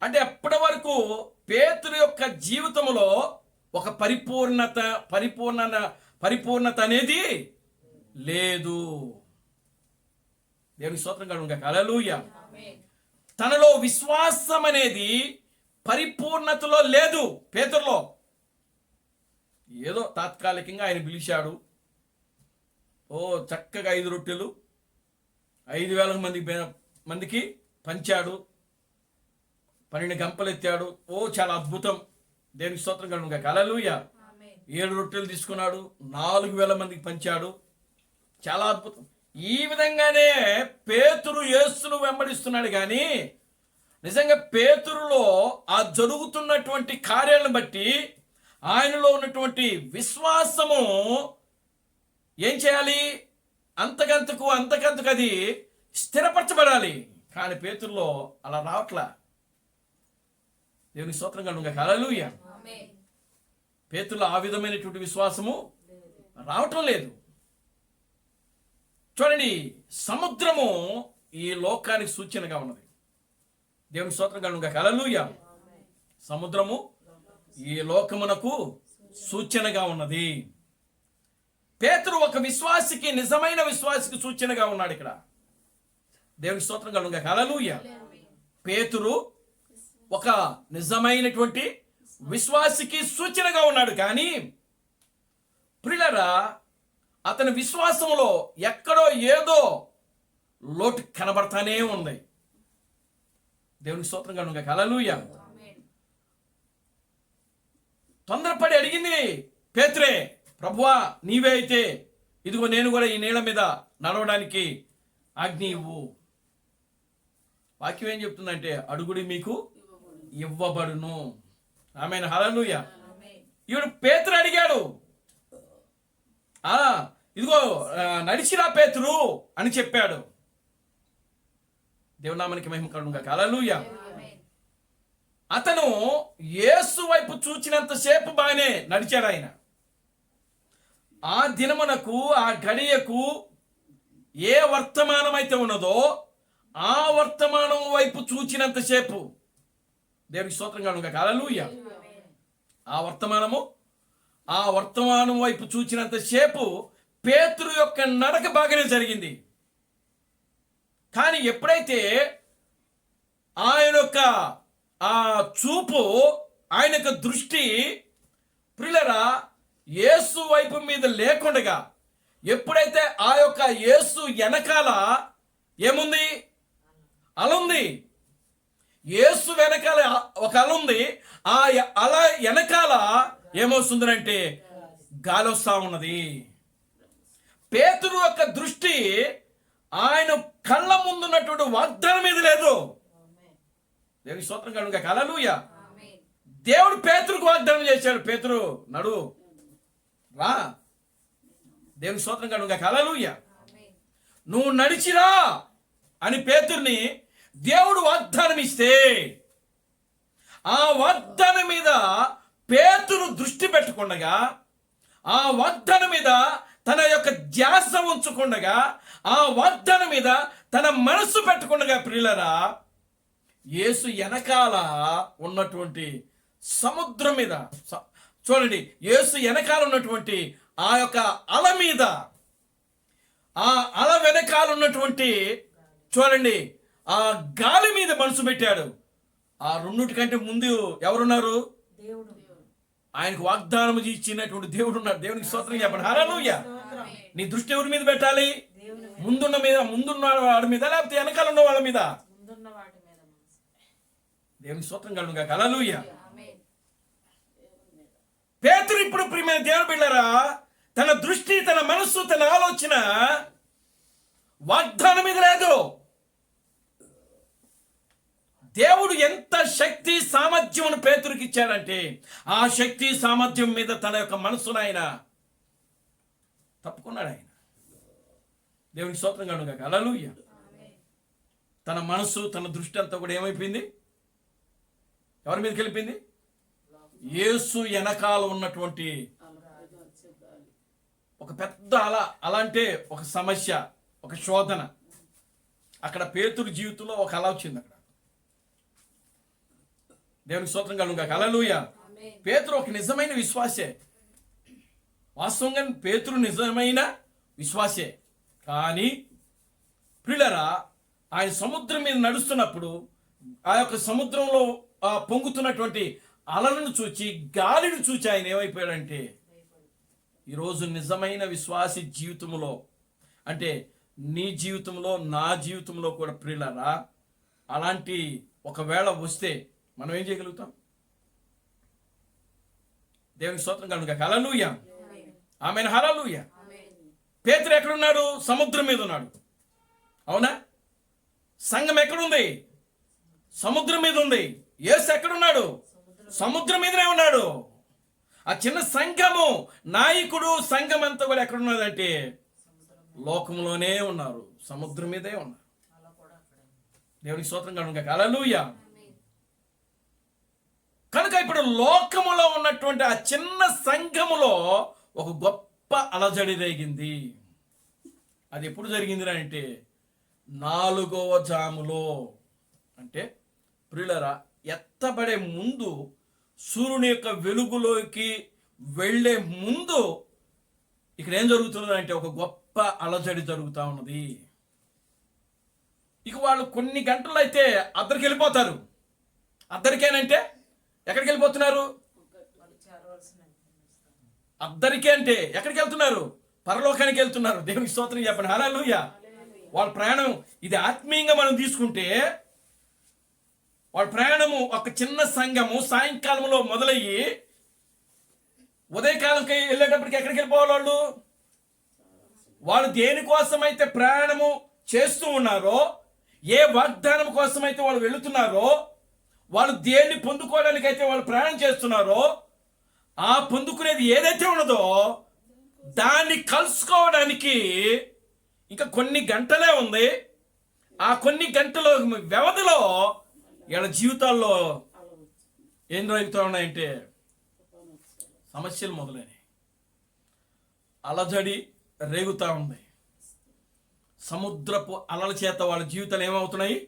అంటే అప్పటి వరకు పేతురు యొక్క జీవితంలో ఒక పరిపూర్ణత అనేది లేదు. దేవునికి స్తోత్రం కలుగును. హల్లెలూయా. తనలో విశ్వాసం అనేది పరిపూర్ణతలో లేదు పేతురులో. ఏదో తాత్కాలికంగా ఆయన పిలిచాడు, చక్కగా 5 రొట్టెలు 5,000 మందికి పంచాడు, 12 గంపలు ఎత్తాడు. చాలా అద్భుతం. దేవునికి స్తోత్రం కలుగును. హల్లెలూయా. 7 రొట్టెలు తీసుకున్నాడు, 4,000 మందికి పంచాడు. చాలా అద్భుతం. ఈ విధంగానే పేతురు యేసును వెంబడిస్తున్నాడు. కానీ నిజంగా పేతురులో ఆ జరుగుతున్నటువంటి కార్యాలను బట్టి ఆయనలో ఉన్నటువంటి విశ్వాసము ఏం చేయాలి? అంతకంతకు అది స్థిరపరచబడాలి. కానీ పేతురులో అలా రావట్లా. దేవునికి స్తోత్రం కలుగును. హల్లెలూయా. పేతురులో ఆ విధమైనటువంటి విశ్వాసము రావటం లేదు. చూడండి, సముద్రము ఈ లోకానికి సూచనగా ఉన్నది. దేవునికి స్తోత్రం కలుగును. హల్లెలూయా. సముద్రము ఈ లోకమునకు సూచనగా ఉన్నది. పేతురు ఒక విశ్వాసికి, నిజమైన విశ్వాసికి సూచనగా ఉన్నాడు ఇక్కడ. దేవునికి స్తోత్రం కలుగును. హల్లెలూయా. పేతురు ఒక నిజమైనటువంటి విశ్వాసికి సూచనగా ఉన్నాడు. కానీ ప్రియులారా, అతని విశ్వాసంలో ఎక్కడో ఏదో లోటు కనబడతానే ఉంది. దేవునికి స్తోత్రం కలుగును. హల్లెలూయా. తొందరపడి అడిగింది పేతురే, ప్రభువా నీవే అయితే ఇదిగో నేను కూడా ఈ నీళ్ళ మీద నడవడానికి ఆజ్ఞ ఇవ్వు. వాక్యం ఏం చెప్తుందంటే, అడుగుడి మీకు ఇవ్వబడును. ఆమేన్. హల్లెలూయా. ఈవిడు పేతురు అడిగాడు, ఇదిగో నడిచిరా పేతురు అని చెప్పాడు. దేవునామానికి మహిమ కలుగును. హల్లెలూయా. అతను యేసు వైపు చూచినంతసేపు బాగానే నడిచాడు. ఆయన ఆ దినమునకు, ఆ గడియకు ఏ వర్తమానం అయితే ఉన్నదో ఆ వర్తమానం వైపు చూచినంతసేపు, దేవునికి స్తోత్రం కలుగును. హల్లెలూయా. ఆ వర్తమానం వైపు చూచినంతసేపు పేతురు యొక్క నడక బాగానే జరిగింది. కానీ ఎప్పుడైతే ఆయన యొక్క ఆ చూపు, ఆయన యొక్క దృష్టి ప్రియులారా యేసు వైపు మీద లేకుండగా, ఎప్పుడైతే ఆ యొక్క యేసు వెనకాల ఏముంది? అలుంది. యేసు వెనకాల ఒక అలుంది. ఆ అల వెనకాల ఏమొస్తుందంటే గాలి వస్తా ఉన్నది. పేతురు యొక్క దృష్టి ఆయన కళ్ళ ముందున్నటువంటి వాగ్దానం మీద లేదు. దేవుని స్తోత్రం కనుక హల్లెలూయా. దేవుడు పేతురుకు వాగ్దానం చేశాడు, పేతురు నడు రా. దేవుని స్తోత్రం కనుక హల్లెలూయా. నువ్వు నడిచిరా అని పేతుర్ని దేవుడు వాగ్దానం ఇస్తే ఆ వాగ్దానం మీద పేతురు దృష్టి పెట్టుకుండగా, ఆ వాగ్దానం మీద తన యొక్క ధ్యాస ఉంచుకుండగా, ఆ వాగ్దానం మీద తన మనస్సు పెట్టుకుండగా, ప్రియులరా, యేసు వెనకాల ఉన్నటువంటి సముద్రం మీద చూడండి, యేసు వెనకాల ఉన్నటువంటి ఆ యొక్క అల మీద, ఆ అల వెనకాల ఉన్నటువంటి చూడండి ఆ గాలి మీద మనసు పెట్టాడు. ఆ రెండుటికంటే ముందు ఎవరున్నారు? దేవుడు. ఆయనకు వాగ్దానం ఇచ్చినటువంటి దేవుడు ఉన్నాడు. దేవునికి స్తోత్రం చెప్పండి. హల్లెలూయా. నీ దృష్టి ఎవరి మీద పెట్టాలి? ముందున్న వాడి మీద, లేకపోతే వెనకాల ఉన్న వాళ్ళ మీద? ముందున్న వాటి మీద. దేవునికి స్తోత్రం కలుగుగా. హల్లెలూయా. పేతురు ఇప్పుడు ప్రియమైన దేవుని బిడ్డలారా, తన దృష్టి, తన మనస్సు, తన ఆలోచన వాగ్దానం మీద లేదు. దేవుడు ఎంత శక్తి సామర్థ్యం పేతురుకి ఇచ్చాడంటే, ఆ శక్తి సామర్థ్యం మీద తన యొక్క మనస్సును ఆయన తప్పుకున్నాడు. ఆయన దేవునికి స్తోత్రం కలుగుగా. హల్లెలూయా. తన మనస్సు, తన దృష్టి అంతా కూడా ఏమైపోయింది? ఎవరి మీదకి వెళ్ళిపోయింది? యేసు వెనకాల ఉన్నటువంటి ఒక పెద్ద అల అంటే ఒక సమస్య, ఒక శోధన. అక్కడ పేతురు జీవితంలో ఒక అల వచ్చింది. అక్కడ దేవునికి స్తోత్రం కలుగుగా. హల్లెలూయా. పేతురు ఒక నిజమైన విశ్వాసే. వాస్తవంగా పేతురు నిజమైన విశ్వాసే. కానీ ప్రియులారా, ఆయన సముద్రం మీద నడుస్తున్నప్పుడు ఆ యొక్క సముద్రంలో పొంగుతున్నటువంటి అలలను చూచి, గాలిని చూచి ఆయన ఏమైపోయాడంటే, ఈరోజు నిజమైన విశ్వాసి జీవితంలో, అంటే నీ జీవితంలో, నా జీవితంలో కూడా ప్రియులారా, అలాంటి ఒకవేళ వస్తే మనం ఏం చేయగలుగుతాం? దేవునికి స్తోత్రం కలుగుగా. హల్లెలూయా. ఆమేన్. హల్లెలూయా. పేతురు ఎక్కడున్నాడు? సముద్రం మీద ఉన్నాడు. అవునా? సంఘం ఎక్కడుంది? సముద్రం మీద ఉంది. యేసు ఎక్కడున్నాడు? సముద్రం మీదనే ఉన్నాడు. ఆ చిన్న సంఘము, నాయకుడు, సంఘం అంతా కూడా ఎక్కడున్నదంటే లోకంలోనే ఉన్నారు, సముద్రం మీదే ఉన్నారు. దేవునికి స్తోత్రం కలుగుగా. హల్లెలూయా. కనుక ఇప్పుడు లోకములో ఉన్నటువంటి ఆ చిన్న సంఘములో ఒక గొప్ప అలజడి రేగింది. అది ఎప్పుడు జరిగింది అంటే 4వ జాములో. అంటే ప్రియులారా, ఎత్తబడే ముందు, సూర్యుని యొక్క వెలుగులోకి వెళ్ళే ముందు ఇక్కడ ఏం జరుగుతుంది అంటే ఒక గొప్ప అలజడి జరుగుతూ ఉన్నది. ఇక వాళ్ళు కొన్ని గంటలు అయితే అద్దరికి వెళ్ళిపోతారు. అద్దరికేనంటే ఎక్కడికి వెళ్ళిపోతున్నారు? అద్దరికే అంటే ఎక్కడికి వెళ్తున్నారు? పరలోకానికి వెళ్తున్నారు. దేవునికి స్తోత్రం చెప్పండి. హల్లెలూయా. వాళ్ళ ప్రయాణం ఇది ఆత్మీయంగా మనం తీసుకుంటే, వాళ్ళ ప్రయాణము ఒక చిన్న సంఘము సాయంకాలంలో మొదలయ్యి ఉదయకాలంకి వెళ్ళేటప్పటికి ఎక్కడికి వెళ్ళిపోవాలి? వాళ్ళు దేనికోసమైతే ప్రయాణము చేస్తూ ఉన్నారో, ఏ వాగ్దానం కోసమైతే వాళ్ళు వెళుతున్నారో, వాళ్ళు దేన్ని పొందుకోవడానికి అయితే వాళ్ళు ప్రయాణం చేస్తున్నారో, ఆ పొందుకునేది ఏదైతే ఉన్నదో దాన్ని కలుసుకోవడానికి ఇంకా కొన్ని గంటలే ఉంది. ఆ కొన్ని గంటల వ్యవధిలో వీళ్ళ జీవితాల్లో ఏం జరుగుతూ ఉన్నాయంటే సమస్యలు మొదలైనవి. అలజడి రేగుతూ ఉంది. సముద్రపు అలల చేత వాళ్ళ జీవితాలు ఏమవుతున్నాయి?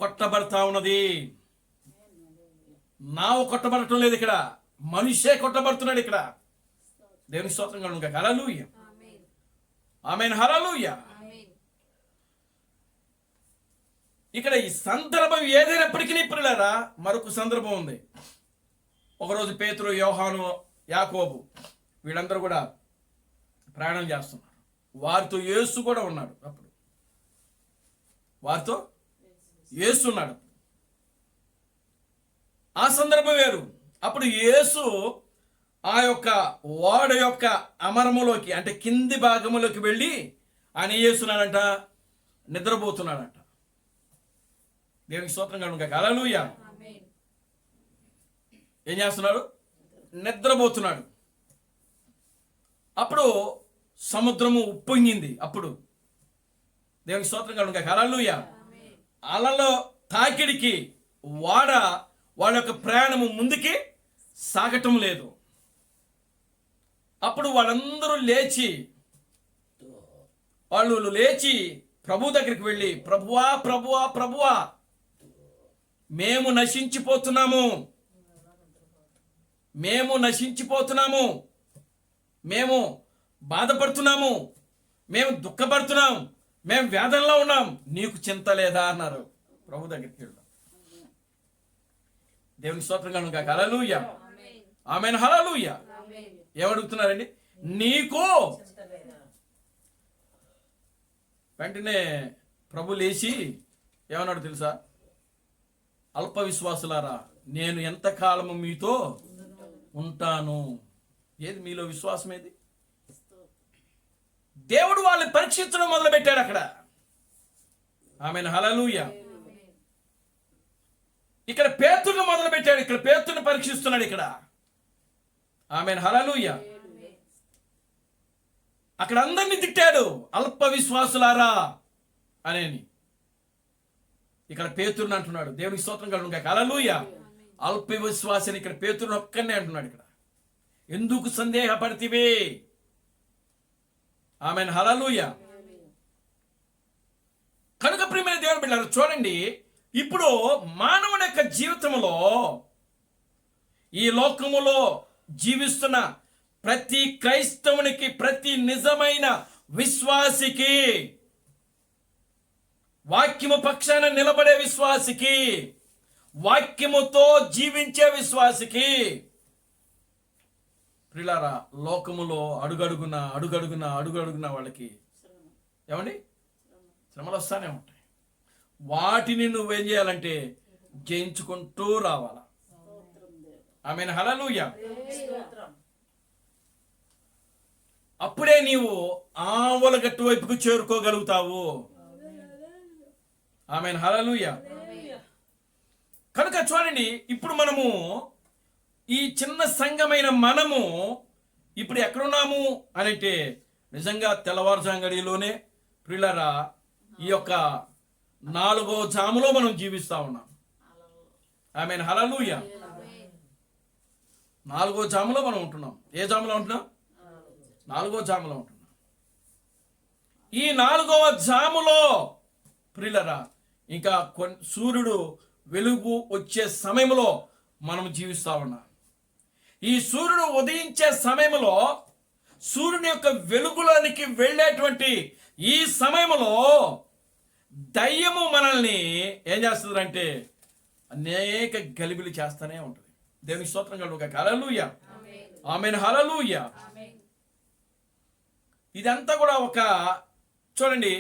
కొట్టబడతా ఉన్నది. నావ కొట్టబడటం లేదు, ఇక్కడ మనిషే కొట్టబడుతున్నాడు. ఇక్కడ దేవుని స్తోత్రం కలుగుగా. హల్లెలూయా. ఆమేన్. హల్లెలూయా. ఇక్కడ ఈ సందర్భం ఏదైనప్పటికీ ప్రియులారా, మరొక సందర్భం ఉంది. ఒకరోజు పేతురు, యోహాను, యాకోబు వీళ్ళందరూ కూడా ప్రయాణం చేస్తున్నారు. వారితో యేసు కూడా ఉన్నాడు. అప్పుడు వారితో యేసు ఉన్నాడు. ఆ సందర్భం వేరు. అప్పుడు యేసు ఆ యొక్క ఓడ యొక్క అమరములోకి, అంటే కింది భాగములోకి వెళ్ళి ఆయన ఏం చేస్తున్నాడంట? నిద్రపోతున్నాడంట. దేవునికి స్తోత్రం కలుగును గాక. హల్లెలూయా. ఏం చేస్తున్నాడు? నిద్రపోతున్నాడు. అప్పుడు సముద్రము ఉప్పొంగింది. అప్పుడు దేవునికి స్తోత్రం కలుగును గాక. హల్లెలూయా. అలలో తాకిడికి వాళ్ళ యొక్క ప్రయాణము ముందుకి సాగటం లేదు. అప్పుడు వాళ్ళందరూ లేచి ప్రభు దగ్గరికి వెళ్ళి, ప్రభువా ప్రభువా ప్రభువా, మేము నశించిపోతున్నాము, మేము బాధపడుతున్నాము, మేము దుఃఖపడుతున్నాం, మేము వేదనలో ఉన్నాం, నీకు చింత లేదా అన్నారు. ప్రభు దగ్గరికి వెళ్ళాం. దేవునికి స్తోత్రం కలుగును గాక. హల్లెలూయా. ఆమేన్. హల్లెలూయా. ఏమడుగుతున్నారండి? నీకు. వెంటనే ప్రభు లేచి ఏమన్నాడు తెలుసా? అల్ప విశ్వాసులారా, నేను ఎంతకాలము మీతో ఉంటాను. ఏది మీలో విశ్వాసం? ఏది? దేవుడు వాళ్ళని పరీక్షించడం మొదలు పెట్టాడు అక్కడ. ఆమేన్. హల్లెలూయా. ఇక్కడ పేతురును మొదలు పెట్టాడు. ఇక్కడ పేతురుని పరీక్షిస్తున్నాడు ఇక్కడ. ఆమేన్. హల్లెలూయా. అక్కడ అందరినీ తిట్టాడు, అల్ప విశ్వాసులారా అనేని. ఇక్కడ పేతురుని అంటున్నాడు. దేవునికి స్తోత్రం కలుగును గాక. హల్లెలూయా. అల్ప విశ్వాసిని ఇక్కడ పేతురుని ఒక్కనే అంటున్నాడు ఇక్కడ. ఎందుకు సందేహపడితివే? ఆమేన్. హల్లెలూయా. కనుక ప్రియమైన దేవుని బిడ్డలారా, చూడండి, ఇప్పుడు మానవుని యొక్క జీవితంలో, ఈ లోకములో జీవిస్తున్న ప్రతి క్రైస్తవునికి, ప్రతి నిజమైన విశ్వాసికి, వాక్యము పక్షాన నిలబడే విశ్వాసికి, వాక్యముతో జీవించే విశ్వాసికి, ప్రియులారా, లోకములో అడుగడుగున వాళ్ళకి ఏమండి శ్రమలు వస్తానే ఉంటాయి. వాటిని నువ్వేం చేయాలంటే జయించుకుంటూ రావాలా. ఆమేన్. హల్లెలూయా. అప్పుడే నీవు ఆవలగట్టు వైపుకు చేరుకోగలుగుతావు. ఆమేన్. హల్లెలూయా. కనుక చూడండి, ఇప్పుడు మనము ఈ చిన్న సంఘమైన మనము ఇప్పుడు ఎక్కడున్నాము అనంటే, నిజంగా తెల్లవారుజాంగడిలోనే ప్రియులారా, ఈ యొక్క 4వ జాములో మనం జీవిస్తా ఉన్నాం. ఆమేన్. హల్లెలూయా. 4వ జాములో మనం ఉంటున్నాం. ఏ జాములో ఉంటున్నాం? 4వ జాములో ఉంటున్నాం. ఈ 4వ జాములో ప్రియులారా, ఇంకా సూర్యుడు వెలుగు వచ్చే సమయంలో మనం జీవిస్తా ఉన్నాం. ఈ సూర్యుడు ఉదయించే సమయంలో, సూర్యుని యొక్క వెలుగులోనికి వెళ్ళేటువంటి ఈ సమయంలో దయ్యము మనల్ని ఏం చేస్తుందంటే అనేక గలిబిలి చేస్తూనే ఉంటుంది. దేవునికి స్తోత్రం కలుగును గాక. హల్లెలూయా. ఆమేన్. హల్లెలూయా. ఇదంతా కూడా ఒక చూడండి,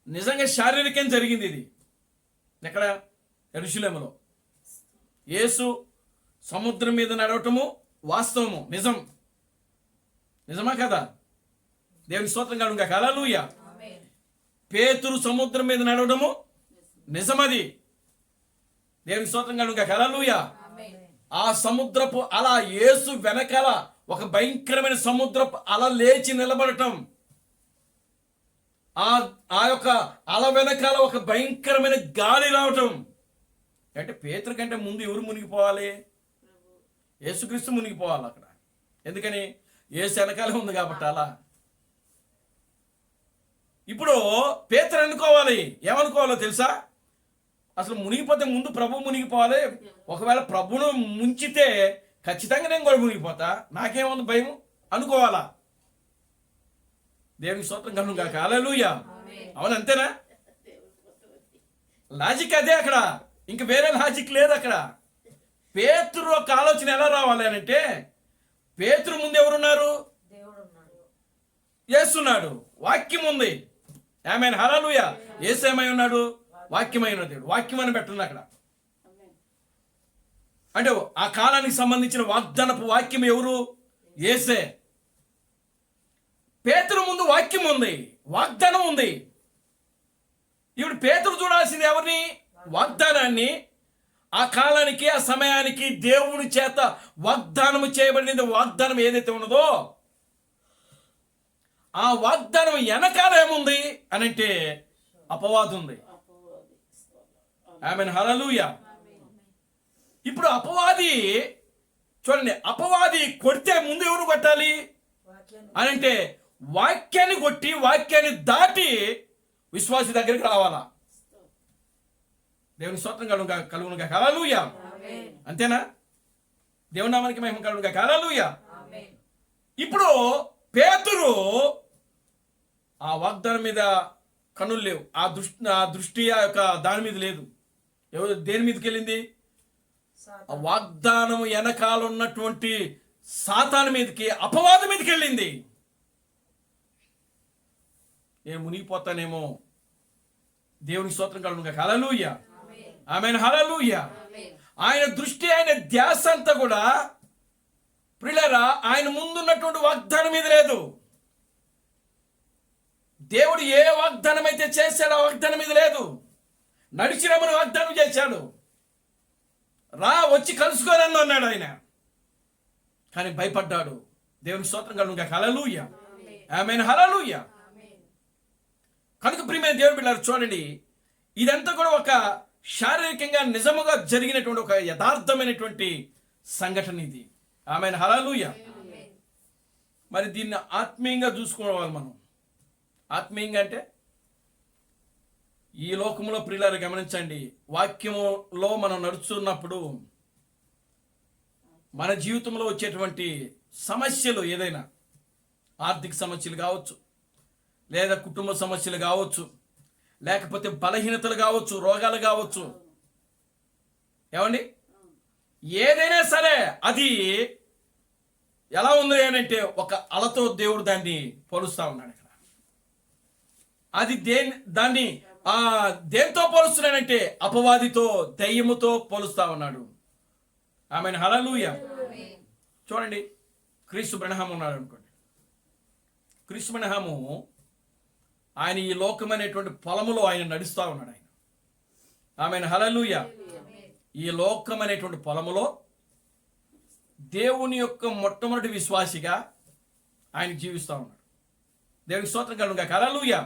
నిజంగా శారీరకం జరిగింది. ఇది ఎక్కడ? యెరూషలేములో. యేసు సముద్రం మీద నడవటము వాస్తవము, నిజమా కదా? దేవుని స్తోత్రం కలుగును గాక. హల్లెలూయా. పేతురు సముద్రం మీద నడవడము నిజమది. దేవుని స్తోత్రం కలుగును గాక. హల్లెలూయా. ఆ సముద్రపు అల, యేసు వెనకాల ఒక భయంకరమైన సముద్రపు అల లేచి నిలబడటం, ఆ యొక్క అల వెనకాల ఒక భయంకరమైన గాలి రావటం. అంటే పేతురు కంటే ముందు ఎవరు మునిగిపోవాలి? యేసుక్రీస్తు మునిగిపోవాలి అక్కడ. ఎందుకని? యేసు వెనకాలే ఉంది కాబట్టి అలా. ఇప్పుడు పేతురు అనుకోవాలి, ఏమనుకోవాలో తెలుసా? అసలు మునిగిపోతే ముందు ప్రభు మునిగిపోవాలి. ఒకవేళ ప్రభును ముంచితే ఖచ్చితంగా నేను కూడా మునిగిపోతా, నాకేముంది భయం అనుకోవాలా. దేవునికి స్తోత్రం కలుగును గాక. హల్లెలూయా. అవును, అంతేనా? లాజిక్ అదే అక్కడ, ఇంక వేరే లాజిక్ లేదు అక్కడ. పేతురు ఒక ఆలోచన ఎలా రావాలి అని అంటే, పేతురు ముందు ఎవరున్నారు? యేసు ఉన్నాడు, వాక్యం ఉంది. ఆమేన్. హల్లెలూయా. యేసు ఏమై ఉన్నాడు? వాక్యమై ఉన్నాడు. వాక్యం అని పెట్టండి అక్కడ. అంటే ఆ కాలానికి సంబంధించిన వాగ్దానపు వాక్యం ఎవరు? యేసే. పేతురు ముందు వాక్యం ఉంది, వాగ్దానం ఉంది. ఇప్పుడు పేతురు చూడాల్సింది ఎవరిని? వాగ్దానాన్ని. ఆ కాలానికి, ఆ సమయానికి దేవుని చేత వాగ్దానం చేయబడినది. వాగ్దానం ఏదైతే ఉన్నదో ఆ వాగ్దానం వెనకాల ఏముంది అని అంటే అపవాదం ఉంది. ఆమేన్, హల్లెలూయా. ఇప్పుడు అపవాది చూడండి, అపవాది కొడితే ముందు ఎవరు కొట్టాలి అని అంటే వాక్యాన్ని కొట్టి వాక్యాన్ని దాటి విశ్వాసి దగ్గరికి రావాలా. దేవుని స్తోత్రం కలుగునుగా. హల్లెలూయా. అంతేనా? దేవుని నామానికి మహిమ కలుగునుగా. హల్లెలూయా. ఇప్పుడు పేతురు ఆ వాగ్దానం మీద కన్నులు లేవు. ఆ దృష్టి ఆ యొక్క దాని మీద లేదు. ఎవరు దేని మీదకి వెళ్ళింది? ఆ వాగ్దానం వెనకాల ఉన్నటువంటి సాతాను మీదకి, అపవాదం మీదకి వెళ్ళింది. నేను మునిగిపోతానేమో. దేవునికి స్తోత్రం కలుగునుగా. హల్లెలూయా. ఆమేన్, హల్లెలూయా. ఆయన దృష్టి, ఆయన ధ్యాస అంతా కూడా ప్రియులారా ఆయన ముందున్నటువంటి వాగ్దానం మీద లేదు. దేవుడు ఏ వాగ్దానం అయితే చేశాడో ఆ వాగ్దానం మీద లేదు. నడిచిరమని వాగ్దానం చేశాడు. రా, వచ్చి కలుసుకోరని అన్నాడు ఆయన. కానీ భయపడ్డాడు. దేవుని స్తోత్రం కలుగునుగా. హల్లెలూయా. ఆమేన్, హల్లెలూయా. కనుక ప్రియమైన దేవుని బిడ్డలారా చూడండి, ఇదంతా కూడా ఒక శారీరకంగా నిజముగా జరిగినటువంటి ఒక యథార్థమైనటువంటి సంఘటన ఇది. ఆమేన్, హల్లెలూయా. మరి దీన్ని ఆత్మీయంగా చూసుకోవాలి మనం. ఆత్మీయంగా అంటే ఈ లోకంలో ప్రియులారా గమనించండి, వాక్యములో మనం నడుస్తున్నప్పుడు మన జీవితంలో వచ్చేటువంటి సమస్యలు, ఏదైనా ఆర్థిక సమస్యలు కావచ్చు, లేదా కుటుంబ సమస్యలు కావచ్చు, లేకపోతే బలహీనతలు కావచ్చు, రోగాలు కావచ్చు, ఏమండి, ఏదైనా సరే అది ఎలా ఉంది అని అంటే ఒక అలతో దేవుడు దాన్ని పోలుస్తా ఉన్నాడు ఇక్కడ. అది దాన్ని దేంతో పోలుస్తున్నాడంటే అపవాదితో, దయ్యముతో పోలుస్తా ఉన్నాడు. ఆమేన్, హల్లెలూయా. చూడండి, క్రీస్తు బ్రహ్మ ఉన్నాడు అనుకోండి. క్రీస్తు బ్రహ్మము ఆయన ఈ లోకమైనటువంటి పొలములో ఆయన నడుస్తూ ఉన్నాడు. ఆయన ఆమేన్, హల్లెలూయా. ఈ లోకం అనేటువంటి పొలములో దేవుని యొక్క మొట్టమొదటి విశ్వాసిగా ఆయన జీవిస్తూ ఉన్నాడు. దేవునికి స్తోత్రం కలుగునుగా. హల్లెలూయా.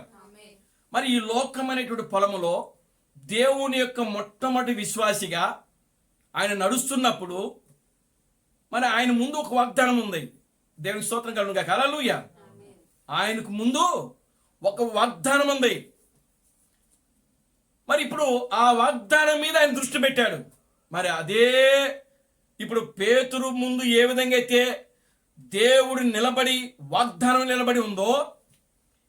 మరి ఈ లోకం అనేటువంటి పొలములో దేవుని యొక్క మొట్టమొదటి విశ్వాసిగా ఆయన నడుస్తున్నప్పుడు మరి ఆయన ముందు ఒక వాగ్దానం ఉంది. దేవునికి స్తోత్రం కలుగునుగా. హల్లెలూయా. ఆయనకు ముందు ఒక వాగ్దానం ఉంది. మరి ఇప్పుడు ఆ వాగ్దానం మీద ఆయన దృష్టి పెట్టాడు. మరి అదే ఇప్పుడు పేతురు ముందు ఏ విధంగా అయితే దేవుడు నిలబడి వాగ్దానం నిలబడి ఉందో,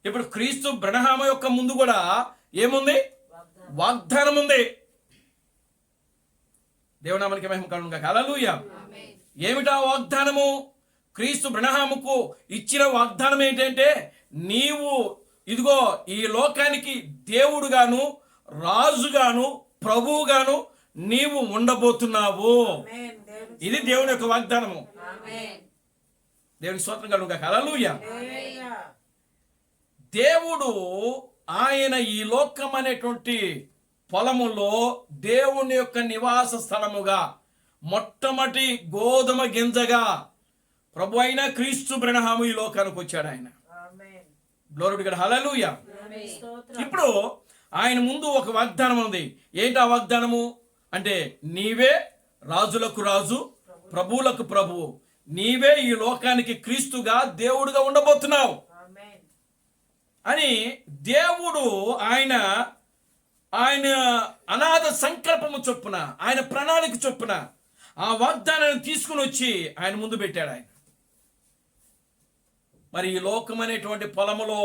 ఇప్పుడు క్రీస్తు బ్రహ్మ యొక్క ముందు కూడా ఏముంది? వాగ్దానం ఉంది. దేవునామానికి మహిమ కలుగునుగా. హల్లెలూయా. ఏమిటా వాగ్దానము? క్రీస్తు బ్రహ్మకు ఇచ్చిన వాగ్దానం ఏంటంటే, నీవు ఇదిగో ఈ లోకానికి దేవుడుగాను, రాజుగాను, ప్రభువుగాను నీవు ఉండబోతున్నావు. ఇది దేవుని యొక్క వాగ్దానము. దేవుని స్తోత్రం కలుగునుగా. హల్లెలూయా. దేవుడు ఆయన ఈ లోకం అనేటువంటి పొలములో దేవుని యొక్క నివాస స్థలముగా, మొట్టమొదటి గోధుమ గింజగా ప్రభు అయిన క్రీస్తు బ్రహ్మ ఈ లోకానికి వచ్చాడు. ఆయన గ్లోరీ టు గాడ్. హల్లెలూయా. ఇప్పుడు ఆయన ముందు ఒక వాగ్దానం ఉంది. ఏంటి ఆ వాగ్దానము అంటే, నీవే రాజులకు రాజు, ప్రభువులకు ప్రభువు, నీవే ఈ లోకానికి క్రీస్తుగా దేవుడుగా ఉండబోతున్నావు అని దేవుడు ఆయన అనాథ సంకల్పము చొప్పున, ఆయన ప్రణాళిక చొప్పున ఆ వాగ్దానాన్ని తీసుకుని వచ్చి ఆయన ముందు పెట్టాడు. ఆయన మరి ఈ లోకం అనేటువంటి పొలములో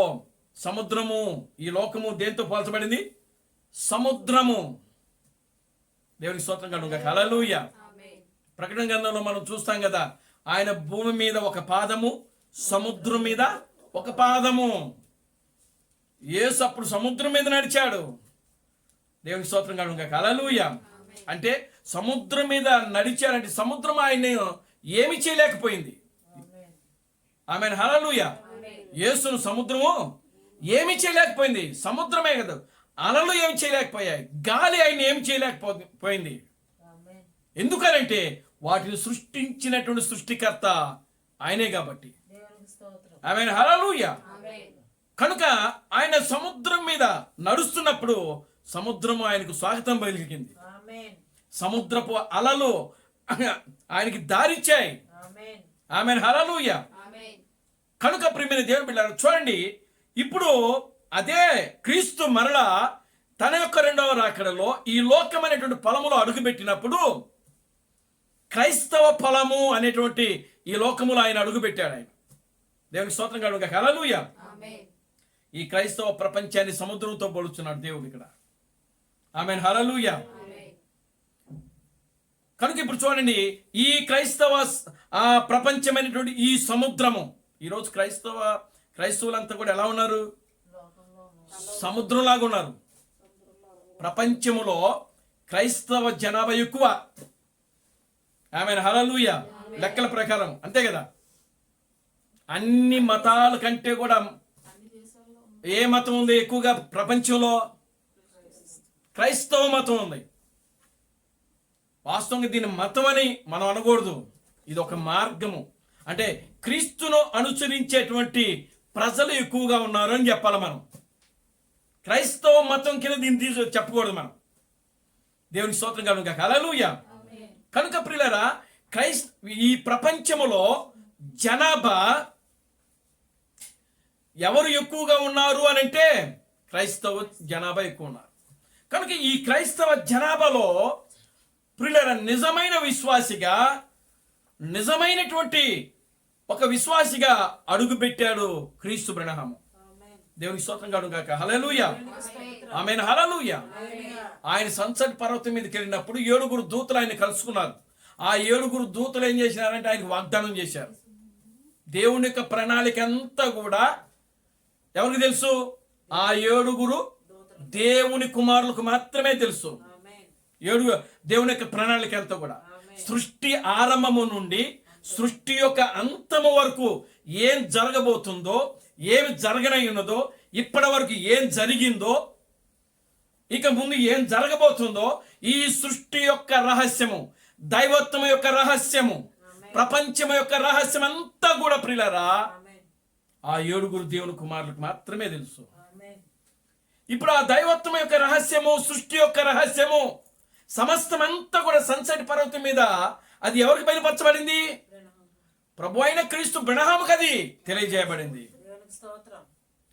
సముద్రము, ఈ లోకము దేంతో పోల్చబడింది? సముద్రము. దేవునికి స్తోత్రం కలుగునుగా. హల్లెలూయా. ప్రకటన గ్రంథంలో మనం చూస్తాం కదా, ఆయన భూమి మీద ఒక పాదము, సముద్రం మీద ఒక పాదము. యేసు అప్పుడు సముద్రం మీద నడిచాడు. దేవునికి స్తోత్రం కలుగునుగా. హల్లెలూయా. అంటే సముద్రం మీద నడిచాడంటే సముద్రం ఆయన ఏమి చేయలేకపోయింది. ఆమేన్, హల్లెలూయా. యేసును సముద్రము ఏమి చేయలేకపోయింది. సముద్రమే కదా, అలలు ఏమి చేయలేకపోయాయి, గాలి ఆయన ఏమి చేయలేకపోయింది. ఆమేన్. ఎందుకనంటే వాటిని సృష్టించినటువంటి సృష్టికర్త ఆయనే కాబట్టి. దేవునికి స్తోత్రం. ఆమేన్, హల్లెలూయా. కనుక ఆయన సముద్రం మీద నడుస్తున్నప్పుడు సముద్రము ఆయనకు స్వాగతం పలికింది. ఆమేన్. సముద్రపు అలలు ఆయనకి దారిచ్చాయి. ఆమేన్. ఆమేన్, హల్లెలూయా. కనుక ప్రియమైన దేవుని బిడ్డలారా, చూడండి, ఇప్పుడు అదే క్రీస్తు మరలా తన యొక్క రెండవ రాకడలో ఈ లోకం అనేటువంటి పొలములో అడుగుపెట్టినప్పుడు క్రైస్తవ పొలము అనేటువంటి ఈ లోకములో ఆయన అడుగుపెట్టాడు. ఆయన దేవునికి స్తోత్రం కలుగుగా. హల్లెలూయా. ఈ క్రైస్తవ ప్రపంచాన్ని సముద్రంతో పోలుస్తున్నాడు దేవుడు ఇక్కడ. ఆమేన్, హల్లెలూయా. కనుక ఇప్పుడు చూడండి, ఈ ప్రపంచమైనటువంటి ఈ సముద్రము, ఈరోజు క్రైస్తవులంతా కూడా ఎలా ఉన్నారు? లోకంలో సముద్రంలాగా ఉన్నారు. ప్రపంచములో క్రైస్తవ జనాభా ఎక్కువ. ఆమేన్, హల్లెలూయా. లెక్కల ప్రకారం అంతే కదా. అన్ని మతాల కంటే కూడా ఏ మతం ఉంది ఎక్కువగా ప్రపంచంలో? క్రైస్తవ మతం ఉంది. వాస్తవంగా దీన్ని మతం అని మనం అనకూడదు, ఇది ఒక మార్గము. అంటే క్రీస్తును అనుసరించేటువంటి ప్రజలు ఎక్కువగా ఉన్నారు అని చెప్పాలి మనం. క్రైస్తవ మతం కింద దీన్ని చెప్పకూడదు మనం. దేవునికి స్తోత్రం కలుగుగాక. హల్లెలూయా. కనుక ప్రియులారా, ఈ ప్రపంచములో జనాభా ఎవరు ఎక్కువగా ఉన్నారు అని అంటే క్రైస్తవ జనాభా ఎక్కువ ఉన్నారు. కనుక ఈ క్రైస్తవ జనాభాలో ప్రియులారా, నిజమైన విశ్వాసిగా, నిజమైనటువంటి ఒక విశ్వాసిగా అడుగుపెట్టాడు క్రీస్తు బ్రహ్మము. దేవునికి స్తోత్రం కలుగుగాక. హల్లెలూయా. ఆమేన్, హల్లెలూయా. ఆయన సన్సెట్ పర్వతం మీదకి వెళ్ళినప్పుడు 7 దూతలు ఆయన కలుసుకున్నారు. ఆ 7 దూతలు ఏం చేసినారంటే ఆయనకు వాగ్దానం చేశారు. దేవుని యొక్క ప్రణాళిక అంతా కూడా ఎవరికి తెలుసు? ఆ 7 దేవుని కుమారులకు మాత్రమే తెలుసు. 7 దేవుని యొక్క ప్రణాళిక అంతా కూడా సృష్టి ఆరంభము నుండి సృష్టి యొక్క అంతము వరకు ఏం జరగబోతుందో, ఏమి జరగనై ఉన్నదో, ఇప్పటి వరకు ఏం జరిగిందో, ఇక ముందు ఏం జరగబోతుందో, ఈ సృష్టి యొక్క రహస్యము, దైవత్వం యొక్క రహస్యము, ప్రపంచం యొక్క రహస్యం అంతా కూడా ప్రియులారా ఆ 7 దేవుని కుమారులకు మాత్రమే తెలుసు. ఇప్పుడు ఆ దైవత్వం యొక్క రహస్యము, సృష్టి యొక్క రహస్యము సమస్తం అంతా కూడా సన్సెట్ పర్వతం మీద అది ఎవరికి బయలుపరచబడింది? ప్రభు అయిన క్రీస్తు బ్రహ్మముకు అది తెలియజేయబడింది. దేవునికి స్తోత్రం.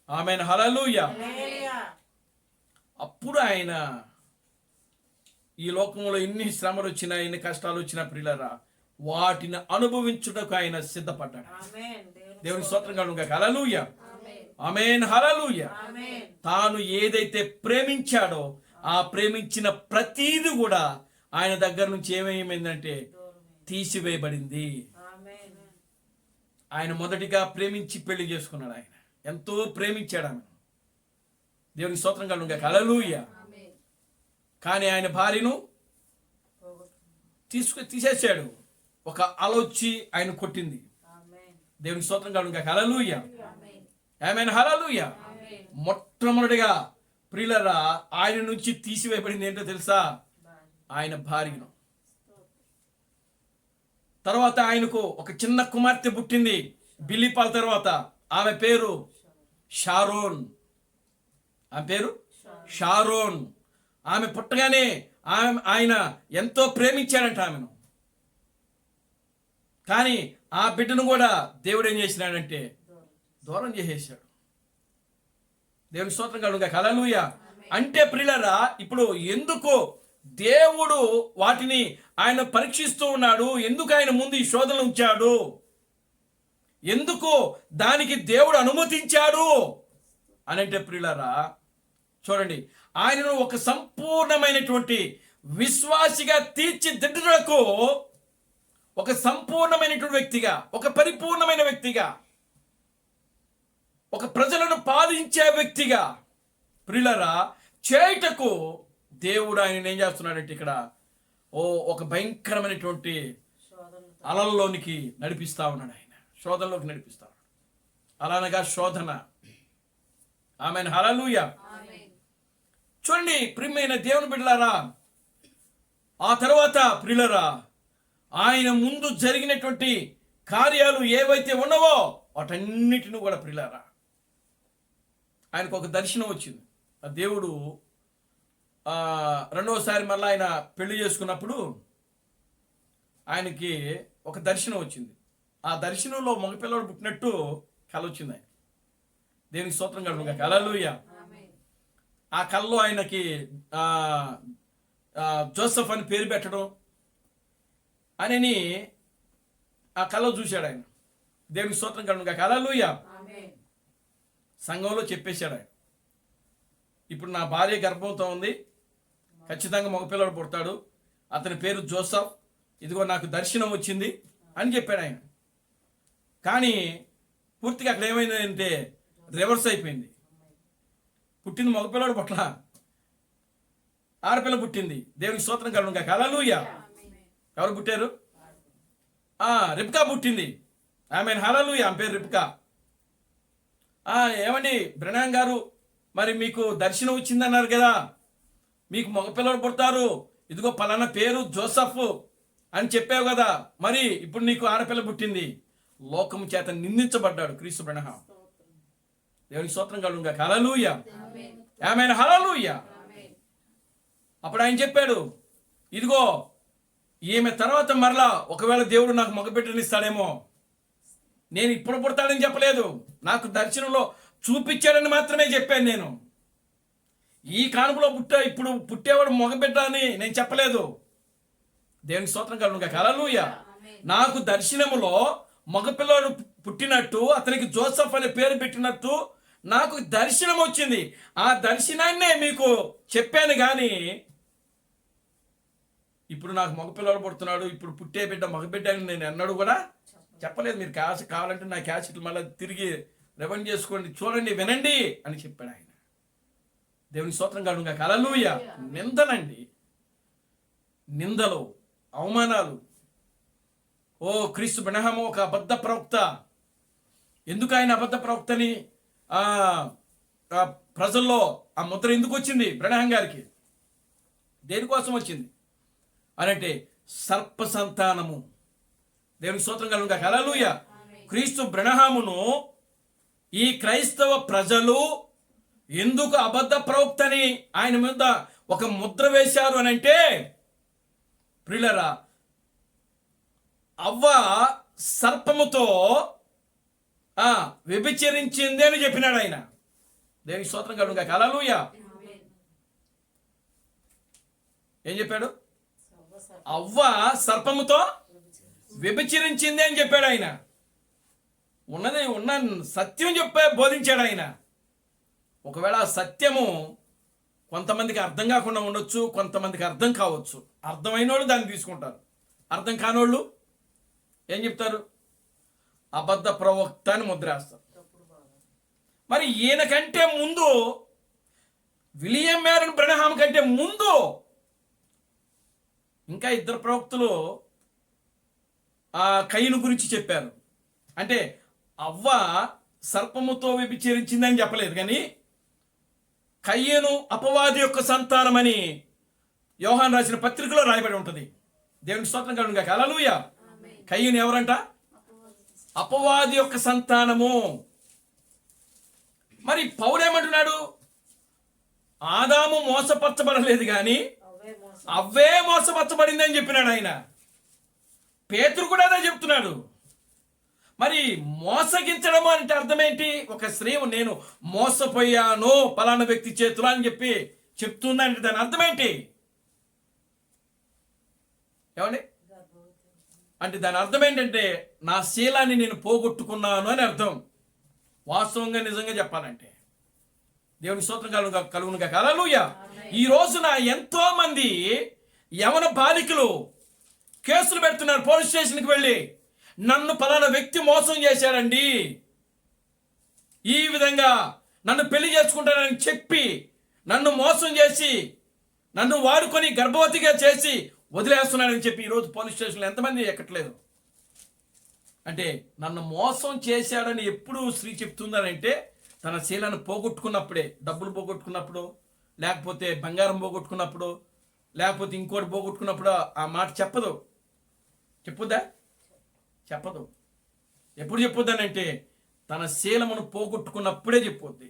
ఆమేన్, హల్లెలూయా. హల్లెలూయా. అప్పుడు ఆయన ఈ లోకంలో ఎన్ని శ్రమలు వచ్చినా, ఎన్ని కష్టాలు వచ్చినా ప్రియులారా, వాటిని అనుభవించుటకు ఆయన సిద్ధపడ్డాడు. ఆమేన్. దేవుని స్తోత్రం కలుగుగాక. హల్లెలూయా. ఆమేన్, హల్లెలూయా. ఆమేన్. తాను ఏదైతే ప్రేమించాడో ఆ ప్రేమించిన ప్రతీది కూడా ఆయన దగ్గర నుంచి ఏమేమైందంటే తీసివేయబడింది. ఆమేన్. ఆయన మొదటిగా ప్రేమించి పెళ్లి చేసుకున్నాడు. ఆయన ఎంతో ప్రేమించాడు ఆమె. దేవునికి స్తోత్రం కలుగుగాక. హల్లెలూయా. కానీ ఆయన భార్యను తీసేశాడు. ఒక అలొచ్చి ఆయన కొట్టింది. ఆమేన్. దేవునికి స్తోత్రం కలుగుగాక. హల్లెలూయా. ఆమేన్, హల్లెలూయా. మొట్టమొదటిగా ప్రియులారా ఆయన నుంచి తీసివేయబడింది ఏంటో తెలుసా? ఆయన భార్యను. తర్వాత ఆయనకు ఒక చిన్న కుమార్తె పుట్టింది బిల్లిపాల తర్వాత. ఆమె పేరు షారోన్. ఆమె పేరు షారోన్. ఆమె పుట్టగానే ఆయన ఎంతో ప్రేమించాడంట ఆమెను. కానీ ఆ బిడ్డను కూడా దేవుడు ఏం చేసినాడంటే దూరం చేసేసాడు. దేవుని స్తోత్రం కలుగుగాక. హల్లెలూయా. అంటే ప్రియులారా, ఇప్పుడు ఎందుకు దేవుడు వాటిని ఆయన పరీక్షిస్తూ ఉన్నాడు? ఎందుకు ఆయన ముందు ఈ శోధనలు ఉంచాడు? ఎందుకు దానికి దేవుడు అనుమతించాడు అని అంటే ప్రియులారా, చూడండి, ఆయనను ఒక సంపూర్ణమైనటువంటి విశ్వాసిగా తీర్చిదిద్దుటకు, ఒక సంపూర్ణమైనటువంటి వ్యక్తిగా, ఒక పరిపూర్ణమైన వ్యక్తిగా, ఒక ప్రజలను పాలించే వ్యక్తిగా ప్రియులారా చేయుటకు దేవుడు ఆయన ఏం చేస్తున్నాడంటే ఇక్కడ ఒక భయంకరమైనటువంటి అలల్లోనికి నడిపిస్తా ఉన్నాడు. ఆయన శోధనలోకి నడిపిస్తా ఉన్నాడు. అలానగా శోధన ఆమేన్. హల్లెలూయా. చూడండి ప్రియమైన దేవుని బిడ్డలారా, ఆ తర్వాత ప్రియులరా, ఆయన ముందు జరిగినటువంటి కార్యాలు ఏవైతే ఉన్నావో వాటన్నిటిని కూడా ప్రియులరా, ఆయనకు ఒక దర్శనం వచ్చింది. ఆ దేవుడు రెండవసారి మళ్ళీ ఆయన పెళ్లి చేసుకున్నప్పుడు ఆయనకి ఒక దర్శనం వచ్చింది. ఆ దర్శనంలో మగపిల్లడు పుట్టినట్టు కల వచ్చింది. ఆయన దేవునికి స్తోత్రం కలుగును గాక. హల్లెలూయా. ఆ కల్లో ఆయనకి జోసెఫ్ అని పేరు పెట్టడం అని ఆ కల్లో చూశాడు ఆయన. దేవునికి స్తోత్రం కలుగును గాక. హల్లెలూయా. సంఘంలో చెప్పేశాడు ఆయన, ఇప్పుడు నా భార్య గర్భంతో ఉంది, ఖచ్చితంగా మగపిల్లడు పుడతాడు, అతని పేరు జోసెఫ్, ఇదిగో నాకు దర్శనం వచ్చింది అని చెప్పాడు ఆయన. కానీ పూర్తిగా అక్కడ ఏమైందంటే రివర్స్ అయిపోయింది. పుట్టింది మగపిల్లడు పుట్ల, ఆడపిల్ల పుట్టింది. దేవునికి స్తోత్రం కలుగును గాక. హల్లెలూయా. ఎవరు పుట్టారు? రిబ్కా పుట్టింది. ఆమేన్. హల్లెలూయా. ఆమె పేరు రిబ్కా. ఏమండి బ్రహ్నాం గారు, మరి మీకు దర్శనం వచ్చిందన్నారు కదా, మీకు మగపిల్లడు పుడతారు, ఇదిగో పలానా పేరు జోసెఫ్ అని చెప్పావు కదా, మరి ఇప్పుడు నీకు ఆడపిల్ల పుట్టింది. లోకము చేత నిందించబడ్డాడు క్రీస్తు బ్రహ్నాం. దేవునికి స్తోత్రం కలుగును గాక. హల్లెలూయా. ఆమేన్. హల్లెలూయా. అప్పుడు ఆయన చెప్పాడు, ఇదిగో ఈమె తర్వాత మరలా ఒకవేళ దేవుడు నాకు మగబిడ్డని ఇస్తాడేమో, నేను ఇప్పుడు పుడతాడని చెప్పలేదు, నాకు దర్శనంలో చూపించాడని మాత్రమే చెప్పాను. నేను ఈ కానుపులో ఇప్పుడు పుట్టేవాడు మగబిడ్డ అని నేను చెప్పలేదు. దేవునికి స్తోత్రం కలుగును గాక. హల్లెలూయా. నాకు దర్శనములో మగపిల్లడు పుట్టినట్టు, అతనికి జోసెఫ్ అనే పేరు పెట్టినట్టు నాకు దర్శనం వచ్చింది. ఆ దర్శనాన్నే మీకు చెప్పాను కానీ ఇప్పుడు నాకు మగపిల్లడు పుడుతున్నాడు, ఇప్పుడు పుట్టే బిడ్డ మగబిడ్డ అని నేను ఎన్నడూ కూడా చెప్పలేదు. మీరు కావాలంటే నా క్యాసెట్లు మళ్ళీ తిరిగి రెవెన్ చేసుకోండి, చూడండి, వినండి అని చెప్పాడు ఆయన. దేవుని స్తోత్రం కలుగును గాక. హల్లెలూయా. నిందలండి, నిందలు, అవమానాలు. ఓ క్రీస్తు బ్రహ్నాము ఒక అబద్ధ ప్రవక్త. ఎందుకు ఆయన అబద్ధ ప్రవక్తని ప్రజల్లో ఆ ముద్ర ఎందుకు వచ్చింది బ్రహ్నాం గారికి? దేనికోసం వచ్చింది అనంటే సర్ప సంతానము. దేవునికి స్తోత్రం కలుగును గాక. హల్లెలూయా. క్రీస్తు బ్రహ్నామును ఈ క్రైస్తవ ప్రజలు ఎందుకు అబద్ధ ప్రవక్తని ఆయన మీద ఒక ముద్ర వేశారు అనంటే, ప్రియులరా, అవ్వ సర్పముతో వ్యభిచరించింది అని చెప్పినాడు ఆయన. దేవునికి స్తోత్రం కలుగును గాక. హల్లెలూయా. ఏం చెప్పాడు? అవ్వ సర్పముతో వ్యభిచరించింది అని చెప్పాడు ఆయన. ఉన్న సత్యం బోధించాడు ఆయన. ఒకవేళ ఆ సత్యము కొంతమందికి అర్థం కాకుండా ఉండొచ్చు, కొంతమందికి అర్థం కావచ్చు. అర్థమైన వాళ్ళు దాన్ని తీసుకుంటారు, అర్థం కానోళ్ళు ఏం చెప్తారు? అబద్ధ ప్రవక్త అని ముద్రేస్తారు. మరి ఈయన కంటే ముందు, విలియం మ్యారన్ బ్రహ్నాం కంటే ముందు ఇంకా ఇద్దరు ప్రవక్తలు కయ్యను గురించి చెప్పారు. అంటే అవ్వ సర్పముతో వ్యభిచరించిందని చెప్పలేదు, కానీ కయ్యను అపవాది యొక్క సంతానమని యోహాను రాసిన పత్రికలో రాయబడి ఉంటుంది. దేవునికి స్తోత్రం కలుగును గాక. హల్లెలూయా. కయ్యను ఎవరంట? అపవాది యొక్క సంతానము. మరి పౌలు ఏమంటున్నాడు? ఆదాము మోసపరచబడలేదు కానీ అవ్వే మోసపరచబడింది అని చెప్పినాడు ఆయన. పేతురు కూడా అదే చెప్తున్నాడు. మరి మోసగించడం అంటే అర్థం ఏంటి? ఒక స్త్రీ నేను మోసపోయాను పలానా వ్యక్తి చేతులు అని చెప్పి చెప్తుందంటే దాని అర్థం ఏంటి? ఏమండి? అంటే దాని అర్థం ఏంటంటే నా శీలాన్ని నేను పోగొట్టుకున్నాను అని అర్థం. వాస్తవంగా నిజంగా చెప్పాలంటే దేవుని స్తోత్రం కలుగును గాక. హల్లెలూయా. ఈ రోజున ఎంతో మంది యవన బాలికలు కేసులు పెడుతున్నారు పోలీస్ స్టేషన్కి వెళ్ళి, నన్ను పలానా వ్యక్తి మోసం చేశాడండి, ఈ విధంగా నన్ను పెళ్లి చేసుకుంటానని చెప్పి నన్ను మోసం చేసి నన్ను వాడుకొని గర్భవతిగా చేసి వదిలేస్తున్నాడని చెప్పి ఈరోజు పోలీస్ స్టేషన్లో ఎంతమంది ఎక్కట్లేదు? అంటే నన్ను మోసం చేశాడని ఎప్పుడు స్త్రీ చెప్తుందనంటే తన శీలను పోగొట్టుకున్నప్పుడే, డబ్బులు పోగొట్టుకున్నప్పుడు, లేకపోతే బంగారం పోగొట్టుకున్నప్పుడు, లేకపోతే ఇంకోటి పోగొట్టుకున్నప్పుడు ఆ మాట చెప్పదు. చెప్పుద్దా? చెప్పదు. ఎప్పుడు చెప్పుద్దానంటే తన శీలమును పోగొట్టుకున్నప్పుడే చెప్పుద్ది.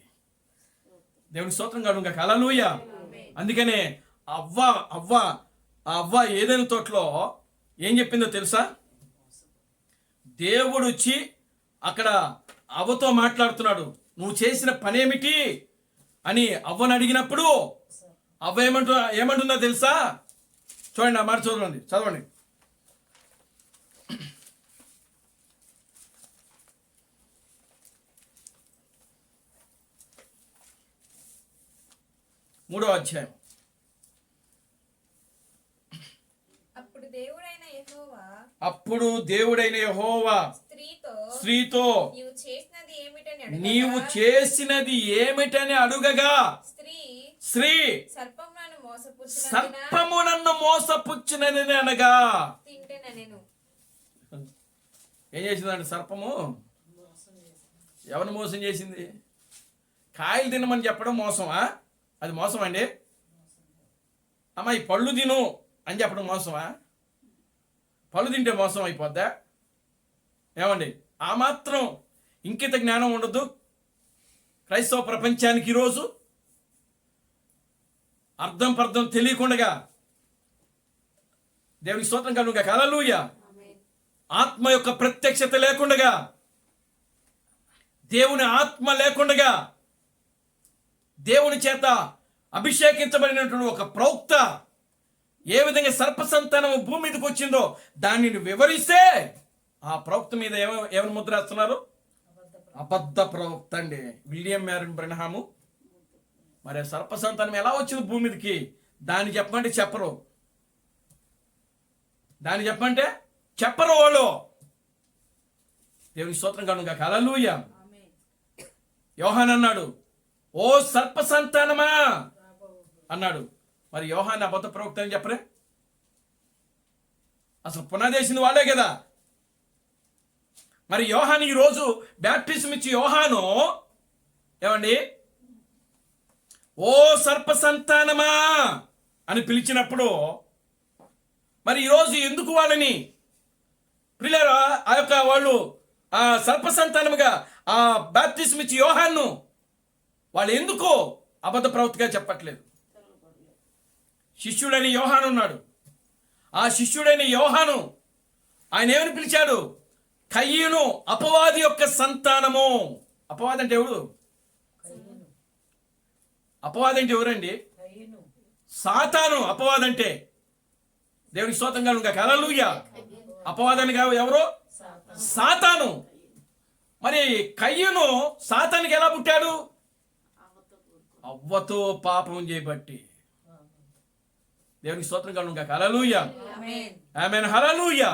దేవుని స్తోత్రం కలుగును గాక. హల్లెలూయా. అందుకనే అవ్వ ఏదైనా తోటలో ఏం చెప్పిందో తెలుసా? దేవుడు వచ్చి అక్కడ అవ్వతో మాట్లాడుతున్నాడు. నువ్వు చేసిన పనేమిటి అని అవ్వను అడిగినప్పుడు అవ్వ ఏమంటుందో తెలుసా? చూడండి, ఆ మాట చదవండి. మూడో అధ్యాయం. అప్పుడు దేవుడైన యెహోవా స్త్రీతో నీవు చేసినది ఏమిటని అడుగగా స్త్రీ సర్పము నన్ను మోసపుచ్చినని అనగా. ఏం చేసిందండి సర్పము? ఎవరిని మోసం చేసింది? కాయలు తినమని చెప్పడం మోసమా? అది మోసం అండి. అమ్మా ఈ పళ్ళు తిను అని చెప్పడం మోసమా? పళ్ళు తింటే మోసం అయిపోద్దా? ఏమండి, ఆ మాత్రం ఇంకిత జ్ఞానం ఉండదు క్రైస్తవ ప్రపంచానికి ఈరోజు? అర్థం పర్థం తెలియకుండా దేవునికి స్తోత్రం కలుగును గాక. హల్లెలూయా. ఆత్మ యొక్క ప్రత్యక్షత లేకుండా, దేవుని ఆత్మ లేకుండా, దేవుని చేత అభిషేకించబడినటువంటి ఒక ప్రవక్త ఏ విధంగా సర్ప సంతానం భూమి మీదకి వచ్చిందో దానిని వివరిస్తే ఆ ప్రవక్త మీద ఏమని ముద్ర వేస్తున్నారు? అబద్ధ ప్రవక్త అండి. William Marrion Branham. మరి సర్ప సంతానం ఎలా వచ్చింది భూమి మీదకి? దాన్ని చెప్పమంటే చెప్పరు. వాళ్ళు. దేవుని స్తోత్రం కలుగును గాక. హల్లెలూయా. యోహాన్ అన్నాడు, ఓ సర్ప సంతానమా అన్నాడు. మరి యోహాన్ అబద్ధ ప్రవక్త అని చెప్పరే? అసలు పునాదేసింది వాళ్ళే కదా. మరి యోహాన్ ఈరోజు బ్యాప్టిజం ఇచ్చి యోహాను ఏమండి, ఓ సర్ప సంతానమా అని పిలిచినప్పుడు మరి ఈరోజు ఎందుకు వాళ్ళని ప్రియులారా ఆ యొక్క వాళ్ళు ఆ సర్ప సంతానముగా ఆ బ్యాప్టిజం ఇచ్చి యోహాన్ను వాళ్ళు ఎందుకు అబద్ధ ప్రవక్తగా చెప్పట్లేదు? శిష్యుడైన యోహాను ఉన్నాడు. ఆ శిష్యుడైన యోహాను ఆయన ఏమని పిలిచాడు? కయ్యను అపవాది యొక్క సంతానము. అపవాది అంటే ఎవరు? అపవాది అంటే ఎవరండి? సాతాను. అపవాది అంటే దేవునికి స్తోత్రం కలుగును గాక. హల్లెలూయా. అపవాదానికి ఎవరు? సాతాను. మరి కయ్యను సాతానికి ఎలా పుట్టాడు? అవ్వతో పాపం చేయబట్టి. దేవునికి స్తోత్రం కలుగును గాక. హల్లెలూయా. ఆమేన్. హల్లెలూయా.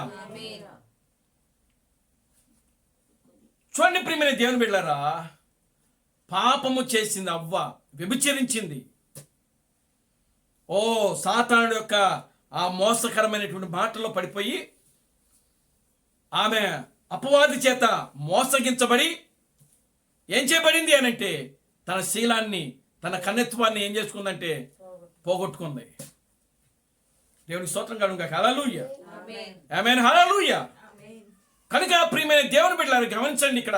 చూడండి ప్రియమైన దేవుని బిడ్డలారా, పాపము చేసింది అవ్వ, వ్యభిచరించింది. ఓ సాతానుడు యొక్క ఆ మోసకరమైనటువంటి మాటల్లో పడిపోయి ఆమె అపవాది చేత మోసగించబడి ఏం చేయబడింది అనంటే తన శీలాన్ని, తన కన్నెత్వాన్ని ఏం చేసుకుందంటే పోగొట్టుకుంది. దేవునికి స్తోత్రం కలుగును గాక. హల్లెలూయా. ఆమేన్. హల్లెలూయా. కనుక ప్రియమైన దేవుని బిడ్డలారా గమనించండి, ఇక్కడ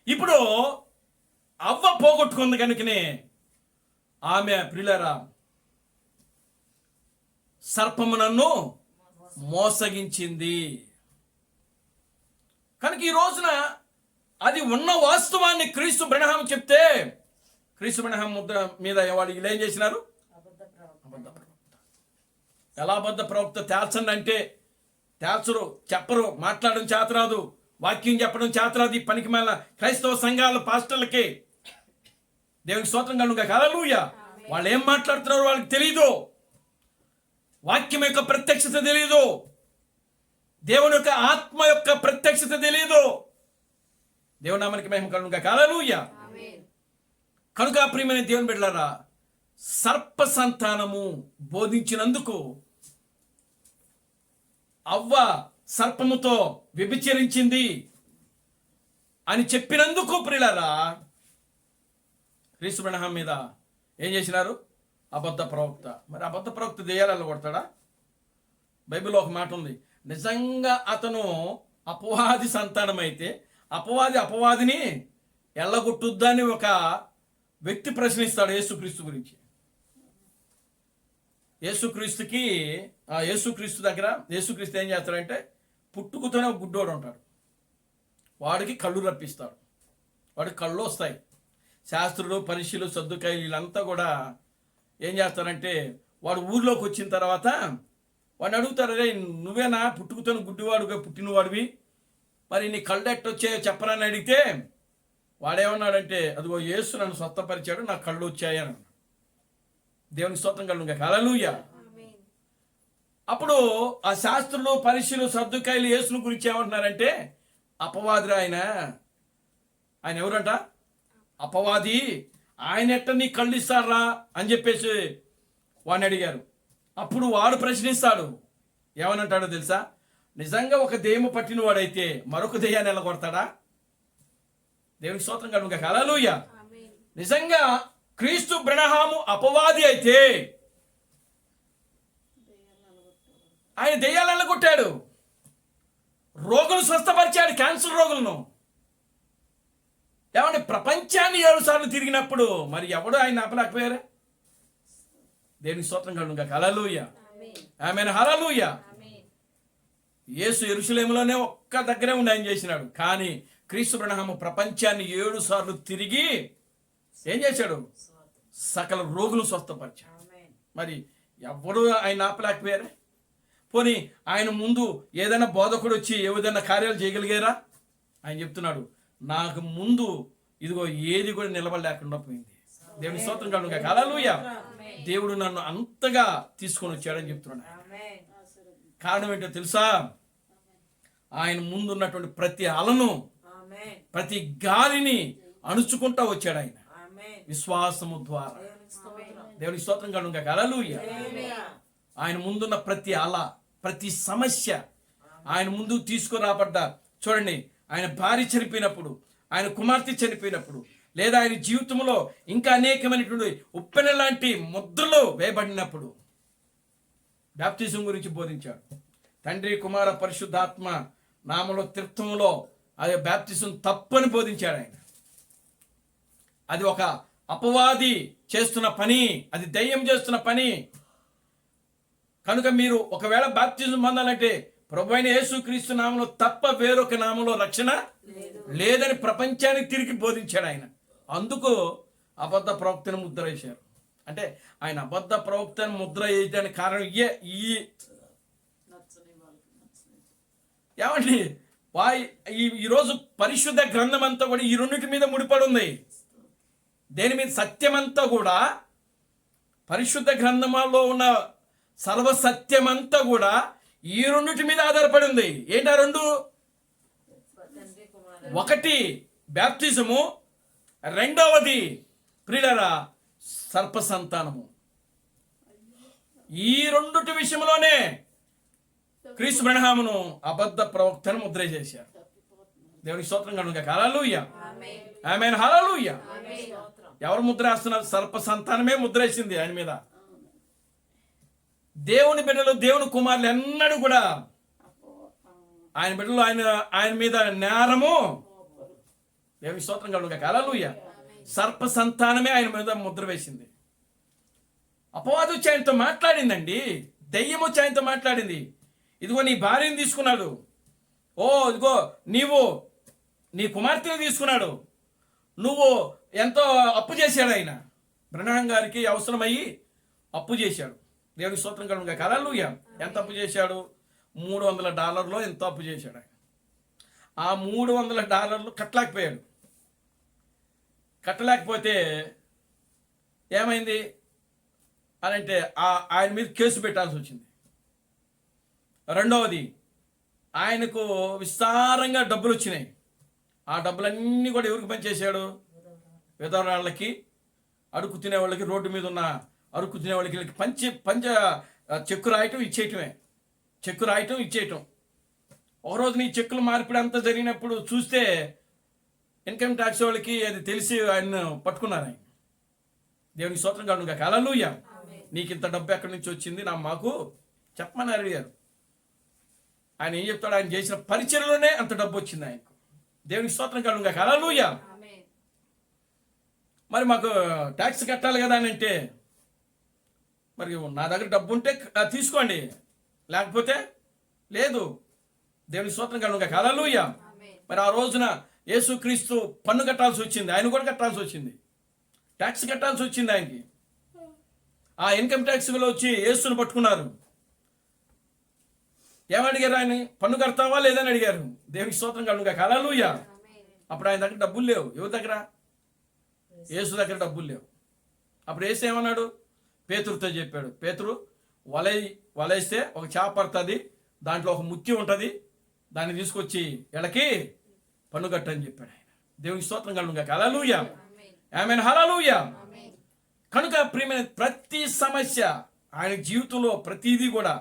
ఇప్పుడు అవ్వ పోగొట్టుకుంది కనుకనే ఆమె ప్రియులారా సర్పము నన్ను మోసగించింది. కనుక ఈ రోజున అది ఉన్న వాస్తవాన్ని క్రీస్తు బ్రహ్మ చెప్తే, క్రీస్తు బ్రహ్మ ముద్ర మీద వాళ్ళు ఇలా ఏం చేసినారు? అబద్ధ ప్రవక్త. ఎలా అబద్ధ ప్రవక్త తేల్చండి అంటే తేల్చరు, చెప్పరు, మాట్లాడడం చేతరాదు, వాక్యం చెప్పడం చేతరాదు. ఈ పనికి మేల క్రైస్తవ సంఘాల పాస్టర్లకి దేవునికి స్తోత్రం కలుగును గాక. హల్లెలూయా. వాళ్ళు ఏం మాట్లాడుతున్నారో వాళ్ళకి తెలియదు. వాక్యం యొక్క ప్రత్యక్షత తెలియదు. దేవుని యొక్క ఆత్మ యొక్క ప్రత్యక్షత తెలియదు. దేవుని నామానికి మహిమ కలుగును గాక. హల్లెలూయా. కనుక ప్రియమైన దేవుని బిడ్డలారా, సర్ప సంతానము బోధించినందుకు, అవ్వ సర్పముతో వ్యభిచరించింది అని చెప్పినందుకు ప్రియులారా క్రీస్తు బ్రహ్మ మీద ఏం చేసినారు? అబద్ధ ప్రవక్త. మరి అబద్ధ ప్రవక్త దెయ్యాలు కొడతాడా? బైబిల్లో ఒక మాట ఉంది, నిజంగా అతను అపవాది సంతానం అయితే అపవాదిని ఎల్లగొట్టుద్దని ఒక వ్యక్తి ప్రశ్నిస్తాడు యేసుక్రీస్తు గురించి. యేసుక్రీస్తు దగ్గర యేసుక్రీస్తు ఏం చేస్తాడంటే, పుట్టుకతోనే ఒక గుడ్డోడు ఉంటాడు, వాడికి కళ్ళు రప్పిస్తాడు, వాడికి కళ్ళు వస్తాయి. శాస్త్రులు, పరిశీలు, సద్దుకాయలు వీళ్ళంతా కూడా ఏం చేస్తారంటే, వాడు ఊర్లోకి వచ్చిన తర్వాత వాడిని అడుగుతారు, రే నువ్వేనా పుట్టుకతోనే గుడ్డివాడుగా పుట్టినవాడివి, మరి నీ కళ్ళు ఎట్టొచ్చాయో చెప్పరని అడిగితే వాడేమన్నాడంటే, అదిగో యేసు నన్ను స్వస్థపరిచాడు, నాకు కళ్ళు వచ్చాయి అని. దేవునికి స్తోత్రం కలుగుగా. హల్లెలూయా. అప్పుడు ఆ శాస్త్రులు, పరిశీలు, సద్దుకాయలు యేసును గురించి ఏమంటున్నారంటే, అపవాది ఆయన ఎవరంట? అపవాది, ఆయన ఎట్ట నీ కళ్ళు ఇస్తారా అని చెప్పేసి వాడిని అడిగారు. అప్పుడు వాడు ప్రశ్నిస్తాడు, ఏమనంటాడో తెలుసా? నిజంగా ఒక దెయ్యము పట్టిన వాడైతే మరొక దెయ్యాన్ని ఎల్లగొడతాడా? దేవునికి స్తోత్రం కలుగుగా. హల్లెలూయా. నిజంగా క్రీస్తు బ్రహ్మ అపవాది అయితే ఆయన దెయ్యాలు ఎల్లగొట్టాడు, రోగులు స్వస్థపరిచాడు, క్యాన్సర్ రోగులను. ఏమంటే ప్రపంచాన్ని 7 సార్లు తిరిగినప్పుడు మరి ఎవడు ఆయన ఆపలేకపోయారే? దేవునికి స్తోత్రం కలుగుగా. హల్లెలూయా. ఆమేన్. హల్లెలూయా. యేసు యెరూషలేములోనే ఒక్క దగ్గరే ఉండి ఆయన చేసినాడు. కానీ క్రీస్తు బ్రహ్మ ప్రపంచాన్ని 7 సార్లు తిరిగి ఏం చేశాడు? సకల రోగులు స్వస్థపరిచాడు. మరి ఎవరు ఆయన ఆపలేకపోయారే? పోనీ ఆయన ముందు ఏదైనా బోధకుడు వచ్చి ఏదైనా కార్యాలు చేయగలిగారా? ఆయన చెప్తున్నాడు, నాకు ముందు ఇదిగో ఏది కూడా నిలబడలేకుండా పోయింది. దేవుని స్తోత్రం కలుగుగా. హల్లెలూయా. దేవుడు నన్ను అంతగా తీసుకొని వచ్చాడని చెప్తున్నాడు. కారణం ఏంటో తెలుసా? ఆయన ముందున్నటువంటి ప్రతి అలను, ప్రతి గాలిని అణుచుకుంటా వచ్చాడు ఆయన విశ్వాసము ద్వారా. దేవుని స్తోత్రం కలుగుగా. హల్లెలూయా. ఆయన ముందున్న ప్రతి అల, ప్రతి సమస్య ఆయన ముందు తీసుకురాబడ్డ. చూడండి, ఆయన భార్య చనిపోయినప్పుడు, ఆయన కుమార్తె చనిపోయినప్పుడు, లేదా ఆయన జీవితంలో ఇంకా అనేకమైనటువంటి ఉప్పెన లాంటి ముద్రలు వేయబడినప్పుడు బాప్తిజం గురించి బోధించాడు. తండ్రి, కుమార, పరిశుద్ధాత్మ నామలో తీర్థంలో అదే బాప్తిజం తప్పని బోధించాడు ఆయన. అది ఒక అపవాది చేస్తున్న పని, అది దయ్యం చేస్తున్న పని. కనుక మీరు ఒకవేళ బాప్తిజం పొందాలంటే ప్రభువైన యేసుక్రీస్తు నామములో తప్ప వేరొక నామములో రక్షణ లేదని ప్రపంచానికి తిరిగి బోధించాడు ఆయన. అందుకు అబద్ధ ప్రవక్తను ముద్ర వేశారు. అంటే ఆయన అబద్ధ ప్రవక్తను ముద్ర వేయడానికి కారణం ఏమండి, ఈరోజు పరిశుద్ధ గ్రంథం అంతా కూడా ఈ రెండింటి మీద ముడిపడి ఉంది. దేని మీద? సత్యమంతా కూడా, పరిశుద్ధ గ్రంథంలో ఉన్న సర్వసత్యమంతా కూడా ఈ రెండింటి మీద ఆధారపడి ఉంది. ఏంటా రెండు? ఒకటి బాప్తిజము, రెండవది ప్రియులారా సర్ప సంతానము. ఈ రెండుటి విషయంలోనే క్రీస్తు బ్రహ్మను అబద్ధ ప్రవక్తను ముద్ర చేశారు. దేవునికి స్తోత్రం కలుగుగా. హల్లెలూయా. ఆమేన్. హల్లెలూయా. ఎవరు ముద్ర వేస్తున్నారు? సర్ప సంతానమే ముద్ర వేసింది ఆయన మీద. దేవుని బిడ్డలు, దేవుని కుమారులు ఎన్నడూ కూడా ఆయన బిడ్డలు ఆయన మీద నేరము. దేవుని స్తోత్రం కలుగుగా. హల్లెలూయా. సర్ప సంతానమే ఆయన మీద ముద్ర వేసింది. అపవాది వచ్చి ఆయనతో మాట్లాడిందండి. దెయ్యం వచ్చి ఆయనతో మాట్లాడింది. ఇదిగో నీ భార్యను తీసుకున్నాడు, ఇదిగో నీవు నీ కుమార్తెను తీసుకున్నాడు, నువ్వు ఎంతో అప్పు చేశాడు ఆయన. బ్రహ్మ గారికి అవసరమయ్యి అప్పు చేశాడు. దేవుని స్తోత్రం కలుగుగా. హల్లెలూయా. ఎంత అప్పు చేశాడు? $300 ఎంత అప్పు చేశాడు ఆయన. ఆ $300 కట్టలేకపోయాడు. కట్టలేకపోతే ఏమైంది అని అంటే ఆయన మీద కేసు పెట్టాల్సి వచ్చింది. రెండవది, ఆయనకు విస్తారంగా డబ్బులు వచ్చినాయి. ఆ డబ్బులన్నీ కూడా ఎవరికి పనిచేశాడు? విధవరాళ్ళకి, అడుగు తినేవాళ్ళకి, రోడ్డు మీద ఉన్న అడుగు తినేవాళ్ళకి పంచ చెక్కు రాయటం ఇచ్చేయటం. ఒకరోజు నీ చెక్కులు మార్పిడి అంతా జరిగినప్పుడు చూస్తే ఇన్కమ్ ట్యాక్స్ వాళ్ళకి అది తెలిసి ఆయన పట్టుకున్నారు. ఆయన దేవునికి స్తోత్రం కలుగును గాక. హల్లెలూయా. నీకు ఇంత డబ్బు ఎక్కడి నుంచి వచ్చింది మాకు చెప్పమని అడిగారు. ఆయన ఏం చెప్తాడు? ఆయన చేసిన పరిచర్లోనే అంత డబ్బు వచ్చింది ఆయనకు. దేవునికి స్తోత్రం కలుగును గాక. హల్లెలూయా. మరి మాకు ట్యాక్స్ కట్టాలి కదా అని అంటే, మరి నా దగ్గర డబ్బు ఉంటే తీసుకోండి, లేకపోతే లేదు. దేవునికి స్తోత్రం కలుగును గాక. హల్లెలూయా. మరి ఆ రోజున యేసుక్రీస్తు పన్ను కట్టాల్సి వచ్చింది, ఆయన కూడా కట్టాల్సి వచ్చింది, ట్యాక్స్ కట్టాల్సి వచ్చింది ఆయనకి. ఆ ఇన్కమ్ ట్యాక్స్లో వచ్చి యేసుని పట్టుకున్నారు. ఏమడిగారు? ఆయన పన్ను కడతావా లేదని అడిగారు. దేవునికి స్తోత్రం కలుగును గాక. హల్లెలూయా. అప్పుడు ఆయన దగ్గర డబ్బులు లేవు. ఎవరి దగ్గర? యేసు దగ్గర డబ్బులు లేవు. అప్పుడు యేసు ఏమన్నాడు? పేతురుతో చెప్పాడు, పేతురు వలేస్తే ఒక చేప పడుతుంది, దాంట్లో ఒక ముత్యం ఉంటుంది, దాన్ని తీసుకొచ్చి ఎడకి పన్ను కట్టని చెప్పాడు ఆయన. దేవునికి స్తోత్రం కలుగును గాక. హల్లెలూయా. ఆమేన్. హల్లెలూయా. కనుక ప్రియమైన ప్రతి సమస్య ఆయన జీవితంలో ప్రతిదీ కూడా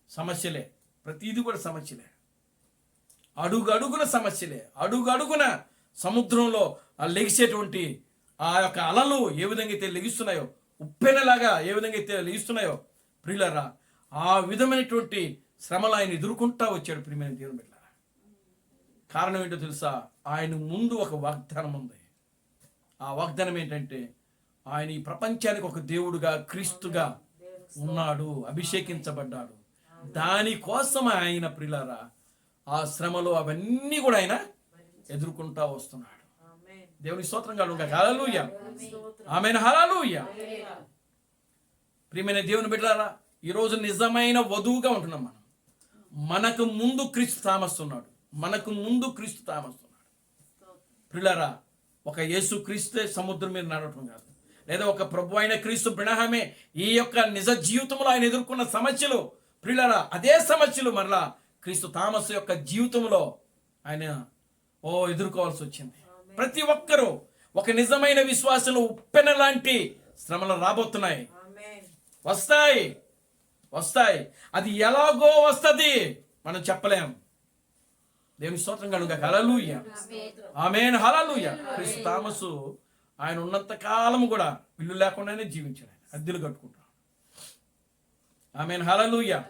సమస్యలే, ప్రతిదీ కూడా సమస్యలే, అడుగడుగున సమస్యలే. అడుగడుగున సముద్రంలో లెగిసేటువంటి ఆ యొక్క అలలు ఏ విధంగా అయితే లెగిస్తున్నాయో, ఉప్పెనలాగా ఏ విధంగా అయితే లెగిస్తున్నాయో ప్రియులారా, ఆ విధమైనటువంటి శ్రమలు ఆయన ఎదుర్కొంటా వచ్చాడు. ప్రియమైన దేవుని బిడ్డలారా, కారణం ఏంటో తెలుసా? ఆయన ముందు ఒక వాగ్దానం ఉంది. ఆ వాగ్దానం ఏంటంటే, ఆయన ఈ ప్రపంచానికి ఒక దేవుడుగా, క్రీస్తుగా ఉన్నాడు, అభిషేకించబడ్డాడు. దానికోసం ఆయన ప్రియులారా ఆ శ్రమలు అవన్నీ కూడా ఆయన ఎదుర్కొంటా వస్తున్నాడు. దేవుని స్తోత్రం కలుగును గాక. హల్లెలూయా. ఆమేన్. హల్లెలూయా. ప్రియమైన దేవుని బిడ్డలారా, ఈరోజు నిజమైన వధువుగా ఉంటున్నాం మనం. మనకు ముందు క్రీస్తు తామస్తున్నాడు, మనకు ముందు క్రీస్తు తామస్తున్నాడు. ప్రియులారా, ఒక యేసు క్రీస్తే సముద్రం మీద నడవటం కాదు, లేదా ఒక ప్రభు అయిన క్రీస్తు బ్రహ్మే ఈ యొక్క నిజ జీవితంలో ఆయన ఎదుర్కొన్న సమస్యలు, ప్రియులారా అదే సమస్యలు మరలా క్రీస్తు థామస్ యొక్క జీవితంలో ఆయన ఎదుర్కోవాల్సి వచ్చింది. ప్రతి ఒక్కరూ ఒక నిజమైన విశ్వాసంలో ఉప్పెన లాంటి శ్రమలు రాబోతున్నాయి, వస్తాయి వస్తాయి. అది ఎలాగో వస్తుంది, మనం చెప్పలేం. దేవుని స్తోత్రం కలుగును గాక. హల్లెలూయా. ఆమేన్. హల్లెలూయా. క్రీస్తు థామసు ఆయన ఉన్నంత కాలం కూడా ఇల్లు లేకుండానే జీవించాడు, ఆయన అద్దెలు కట్టుకుంటాడు. ఆమేన్. హల్లెలూయా.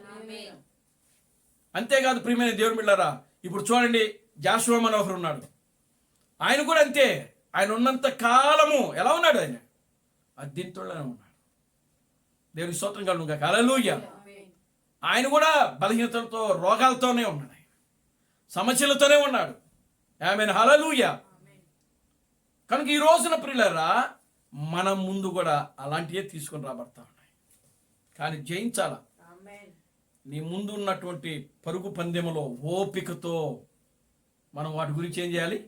అంతేకాదు ప్రియమైన దేవుని బిడ్డలారా, ఇప్పుడు చూడండి, జాషువా మనోహర్ ఉన్నాడు, ఆయన కూడా అంతే. ఆయన ఉన్నంత కాలము ఎలా ఉన్నాడు? ఆయన అద్దెంతోళ్ళనే ఉన్నాడు. దేవుని స్తోత్రం కలుగును గాక. హల్లెలూయా. ఆయన కూడా బలహీనతలతో, రోగాలతోనే ఉన్నాడు, ఆయన సమస్యలతోనే ఉన్నాడు. ఆమేన్. హల్లెలూయా. కనుక ఈ రోజున ప్రియులారా, మనం ముందు కూడా అలాంటివే తీసుకొని రాబడతా ఉన్నాయి. కానీ జయించాల. నీ ముందు ఉన్నటువంటి పరుగు పందెములో ఓపికతో మనం వాటి గురించి ఏం చేయాలి?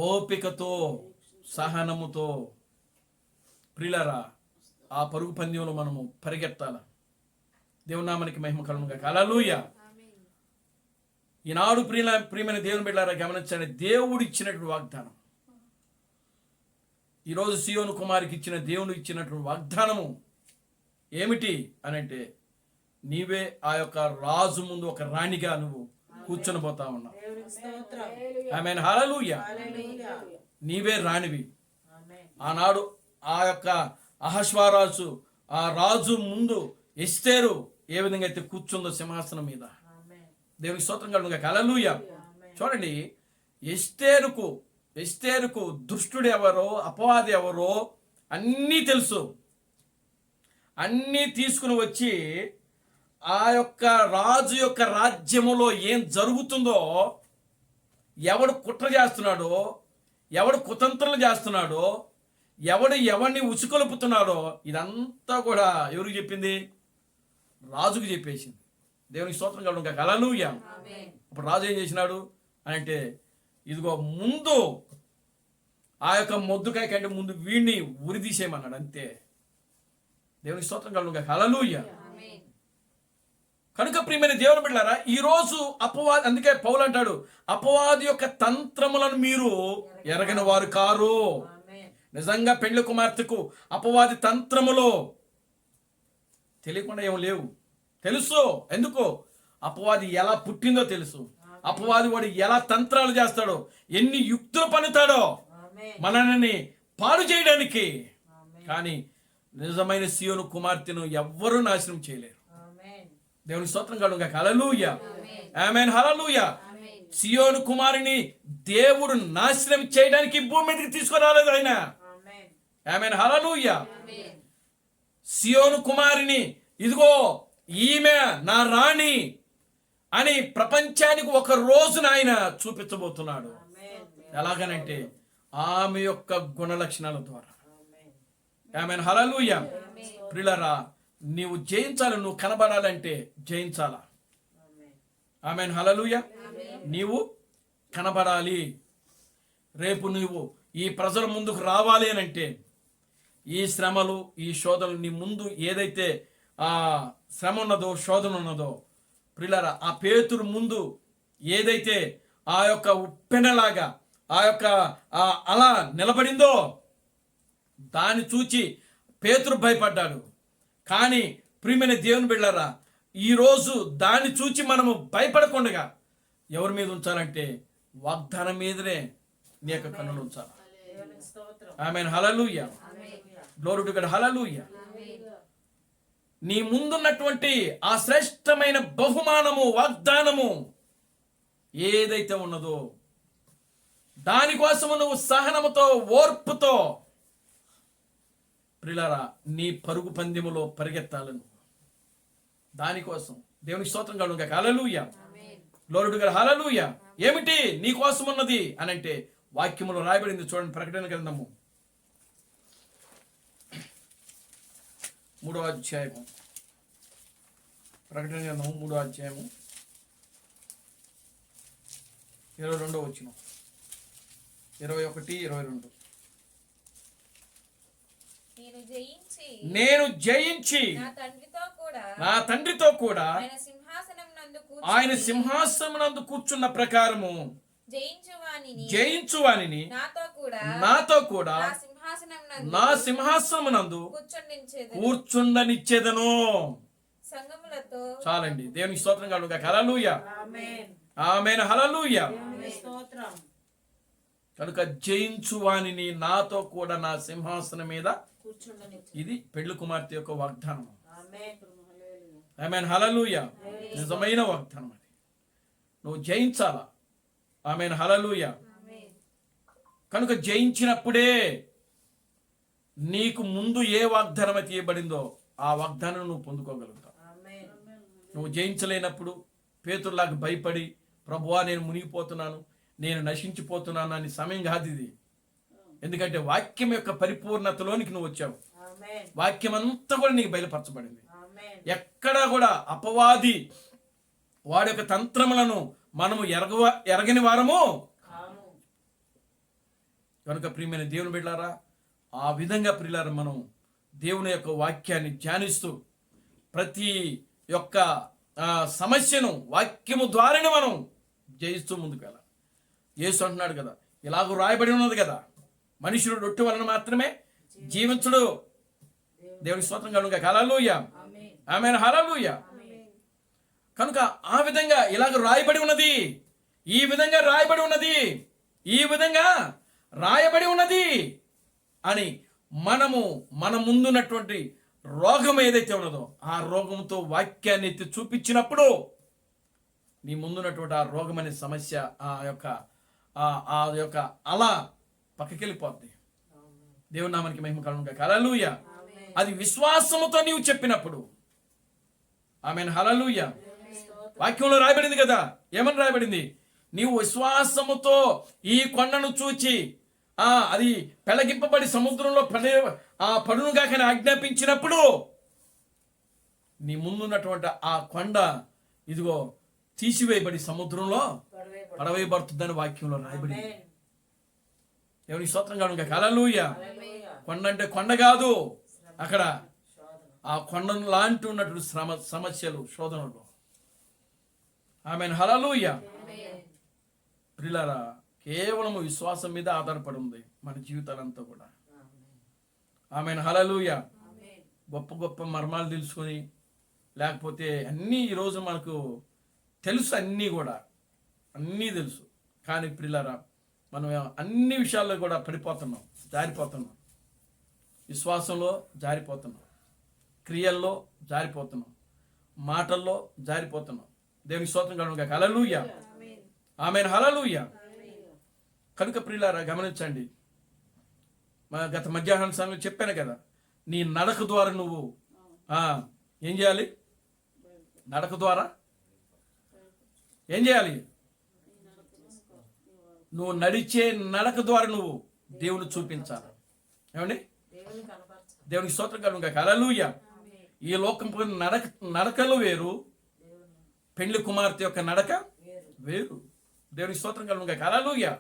ఓపికతో, సహనముతో ప్రియులారా ఆ పరుగు పందెంలో మనము పరిగెత్తాల. దేవుని నామానికి మహిమ కలుగును గాక. హల్లెలూయా. ఈనాడు ప్రియమైన దేవుని బిడ్డలారా గమనించండి, దేవుడు ఇచ్చినటువంటి వాగ్దానం, ఈరోజు సియోను కుమారికి ఇచ్చిన దేవుడు ఇచ్చినటువంటి వాగ్దానము ఏమిటి అని అంటే, నీవే ఆ యొక్క రాజు ముందు ఒక రాణిగా నువ్వు కూర్చొని పోతా ఉన్నావు. ఆమేన్. హల్లెలూయా. నీవే రాణివి. ఆనాడు ఆ యొక్క అహష్వారాజు, ఆ రాజు ముందు ఎస్తేరు ఏ విధంగా అయితే కూర్చుందో సింహాసనం మీద. దేవునికి స్తోత్రం కలుగును గాక. హల్లెలూయా. చూడండి, ఎస్తేరుకు దుష్టుడు ఎవరో, అపవాది ఎవరో అన్నీ తెలుసు. అన్నీ తీసుకుని వచ్చి ఆ యొక్క రాజు యొక్క రాజ్యములో ఏం జరుగుతుందో, ఎవడు కుట్ర చేస్తున్నాడో, ఎవడు కుతంత్రాలు చేస్తున్నాడో, ఎవడు ఎవరిని ఉసుకొలుపుతున్నాడో, ఇదంతా కూడా ఎవరికి చెప్పింది? రాజుకు చెప్పేసింది. దేవునికి స్తోత్రం కలుగును గాక. హల్లెలూయా. ఇప్పుడు రాజు ఏం చేసినాడు అని అంటే, ఇదిగో ముందు ఆ యొక్క మొద్దుకాయ కంటే ముందు వీడిని ఉరి తీసేయమన్నాడు, అంతే. దేవునికి స్తోత్రం కలుగును గాక. హల్లెలూయా. కనుక ప్రియమైన దేవుని బిడ్డలారా, ఈరోజు అపవాది, అందుకే పౌలు అంటాడు, అపవాది యొక్క తంత్రములను మీరు ఎరగని వారు కారు. నిజంగా పెండ్లి కుమార్తెకు అపవాది తంత్రములో తెలియకుండా ఏం లేవు, తెలుసు. ఎందుకు? అపవాది ఎలా పుట్టిందో తెలుసు. అపవాది వాడు ఎలా తంత్రాలు చేస్తాడో, ఎన్ని యుక్తులు పన్నుతాడో మనల్ని పాడు చేయడానికి. కానీ నిజమైన సియోను కుమార్తెను ఎవ్వరూ నాశనం చేయలేరు. ఆమేన్. దేవుని స్తోత్రం కలుగుగా. హల్లెలూయా, ఆమేన్, హల్లెలూయా. సియోను కుమారుని దేవుడు నాశనం చేయడానికి భూమి మీదకి తీసుకురాలేదు ఆయన. ఆమేన్. ఆమేన్, హల్లెలూయా. సియోను కుమారిని ఇదిగో ఈమె నా రాణి అని ప్రపంచానికి ఒక రోజున ఆయన చూపించబోతున్నాడు. ఆమేన్. ఎలాగనంటే ఆమె యొక్క గుణ లక్షణాల ద్వారా. ఆమేన్. ఆమేన్, హల్లెలూయా. ప్రియులారా, నీవు జయించాలి, నువ్వు కనబడాలంటే జయించాలా. ఆమేన్. ఆమేన్, హల్లెలూయా. నీవు కనబడాలి. రేపు నువ్వు ఈ ప్రజల ముందుకు రావాలి అని అంటే ఈ శ్రమలు, ఈ శోధనలు నీ ముందు ఏదైతే ఆ శ్రమ ఉన్నదో, శోధన ఉన్నదో, ప్రియులారా, ఆ పేతురు ముందు ఏదైతే ఆ యొక్క ఉప్పెనలాగా ఆ యొక్క అలా నిలబడిందో దాన్ని చూచి పేతురు భయపడ్డాడు. కానీ ప్రియమైన దేవుని బిడ్డలారా, ఈరోజు దాన్ని చూచి మనము భయపడకుండా ఎవరి మీద ఉంచాలంటే వాగ్దానం మీదనే నీ యొక్క కన్నులు ఉంచాలి. దేవునికి స్తోత్రం. ఆమేన్, హల్లెలూయా. గ్లోరీ టు గాడ్, హల్లెలూయా. నీ ముందున్నటువంటి ఆ శ్రేష్టమైన బహుమానము, వాగ్దానము ఏదైతే ఉన్నదో దానికోసము నువ్వు సహనముతో, ఓర్పుతో ప్రియులారా నీ పరుగు పందెములో పరిగెత్తాలను. దానికోసం దేవునికి స్తోత్రం కలుగుగా. హల్లెలూయా, గ్లోరీ టు గాడ్, హల్లెలూయా. ఏమిటి నీ కోసం ఉన్నది అని అంటే వాక్యములో రాయబడింది. చూడండి, ప్రకటన గ్రంథము 3వ అధ్యాయము. ప్రకటన గ్రంథము 3వ అధ్యాయము 22వ వచనం, 21, 22. నేను జయించి నా తండ్రితో కూడా ఆయన సింహాసనమునందు కూర్చున్న ప్రకారము జయించువానిని నాతో కూడా నా సింహాసనమునందు కూర్చుండనిచ్చేదను. చాలండి. దేవునికి స్తోత్రం కలుగుగా. హల్లెలూయా, ఆమేన్. ఆమేన్, హల్లెలూయా. దేవునికి స్తోత్రం. కనుక జయించువానిని నాతో కూడా నా సింహాసనం మీద కూర్చుండనిచ్చు. ఇది పెళ్లి కుమార్తె యొక్క వాగ్దానం. ఆమేన్. హల్లెలూయా. ఆమేన్, హల్లెలూయా. నిజమైన వాగ్దానం అది. నువ్వు జయించాలా. ఆమేన్, హల్లెలూయా. కనుక జయించినప్పుడే నీకు ముందు ఏ వాగ్దానం అయితే ఇవ్వబడిందో ఆ వాగ్దానం నువ్వు పొందుకోగలుగుతావు. ఆమేన్. నువ్వు జయించలేనప్పుడు పేతురులాగా భయపడి ప్రభువా నేను మునిగిపోతున్నాను, నేను నశించిపోతున్నాను అని సమయం కాదు ఇది. ఎందుకంటే వాక్యం యొక్క పరిపూర్ణతలోనికి నువ్వు వచ్చావు. ఆమేన్. వాక్యం అంతా కూడా నీకు బయలుపరచబడింది. ఆమేన్. ఎక్కడా కూడా అపవాది వాడి యొక్క తంత్రములను మనము ఎరగని వారము కాము. కనుక ప్రియమైన దేవుని బిడ్డలారా, ఆ విధంగా ప్రియులారా మనం దేవుని యొక్క వాక్యాన్ని ధ్యానిస్తూ ప్రతి యొక్క సమస్యను వాక్యము ద్వారానే మనం జయిస్తూ ముందుకు వెళ్ళాలి. యేసు అంటున్నాడు కదా, ఇలాగూ రాయబడి ఉన్నది కదా, మనుషుడు రొట్టె వలన మాత్రమే జీవించడు. దేవుని స్తోత్రం కలుగుగా. హల్లెలూయా, ఆమేన్. ఆమేన్, హల్లెలూయా. కనుక ఆ విధంగా ఇలాగ రాయబడి ఉన్నది, ఈ విధంగా రాయబడి ఉన్నది, ఈ విధంగా రాయబడి ఉన్నది అని మనము మన ముందున్నటువంటి రోగం ఏదైతే ఉన్నదో ఆ రోగంతో వాక్యాన్ని ఎత్తి చూపించినప్పుడు నీ ముందున్నటువంటి ఆ రోగం అనే సమస్య ఆ యొక్క అలా పక్కకెళ్ళిపోద్ది. దేవుని నామానికి మహిమ కలుగుగా. హల్లెలూయా. అది విశ్వాసముతో నీవు చెప్పినప్పుడు. ఆమేన్, హల్లెలూయా. వాక్యంలో రాయబడింది కదా, ఏమని రాయబడింది? నీవు విశ్వాసముతో ఈ కొండను చూచి అది పెళగింపబడి సముద్రంలో పడునుగా కానీ ఆజ్ఞాపించినప్పుడు నీ ముందున్నటువంటి ఆ కొండ ఇదిగో తీసివేయబడి సముద్రంలో పడవేయబడుతుందని వాక్యంలో రాయబడింది. దేవుని స్తోత్రం కలుగుగా. హల్లెలూయా. కొండ అంటే కొండ కాదు, అక్కడ ఆ కొండను లాంటి ఉన్నటువంటి సమస్యలు, శోధనలు. ఆమేన్, హల్లెలూయా. ప్రియులారా, కేవలం విశ్వాసం మీద ఆధారపడి ఉంది మన జీవితాలంతా కూడా. ఆమేన్, హల్లెలూయా. గొప్ప గొప్ప మర్మాలు తెలుసుకొని లేకపోతే అన్నీ ఈరోజు మనకు తెలుసు, అన్నీ తెలుసు. కానీ ప్రియులారా, మనం అన్ని విషయాల్లో కూడా పడిపోతున్నాం, జారిపోతున్నాం. విశ్వాసంలో జారిపోతున్నాం, క్రియల్లో జారిపోతున్నాం, మాటల్లో జారిపోతున్నాం. దేవునికి స్తోత్రం కలుగును గాక. హల్లెలూయా, ఆమేన్, హల్లెలూయా. కనుక ప్రియులారా గమనించండి, గత మధ్యాహ్నం సమయంలో చెప్పాను కదా, నీ నడక ద్వారా నువ్వు ఏం చేయాలి? నడక ద్వారా ఏం చేయాలి? నువ్వు నడిచే నడక ద్వారా నువ్వు దేవుని చూపించాలి. ఏమండి? దేవునికి స్తోత్రం కలుగును గాక. హల్లెలూయా. ఈ లోకం నడకలు వేరు, పెండ్లి కుమార్తె యొక్క నడక వేరు. దేవునికి స్తోత్రం కలుగును గాక. హల్లెలూయా.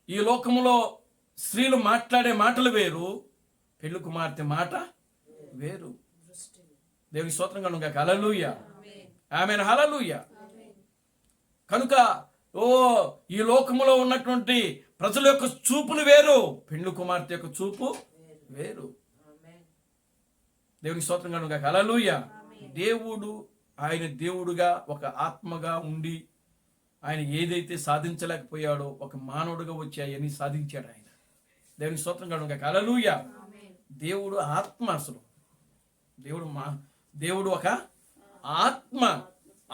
ఈ లోకములో స్త్రీలు మాట్లాడే మాటలు వేరు, పెళ్లి కుమార్తె మాట వేరు. దేవునికి స్తోత్రం కలుగును గాక. హల్లెలూయా, ఆమేన్, హల్లెలూయా. కనుక ఈ లోకములో ఉన్నటువంటి ప్రజల యొక్క చూపులు వేరు, పెండ్లి కుమార్తె యొక్క చూపు వేరు. దేవునికి స్తోత్రం కలుగును గాక. హల్లెలూయా. దేవుడు ఆయన దేవుడుగా ఒక ఆత్మగా ఉండి ఆయన ఏదైతే సాధించలేకపోయాడో ఒక మానవుడిగా వచ్చి అవన్నీ సాధించాడు ఆయన. దేవునికి స్తోత్రం కలుగును గాక. హల్లెలూయా. దేవుడు ఆత్మ. అసలు దేవుడు ఒక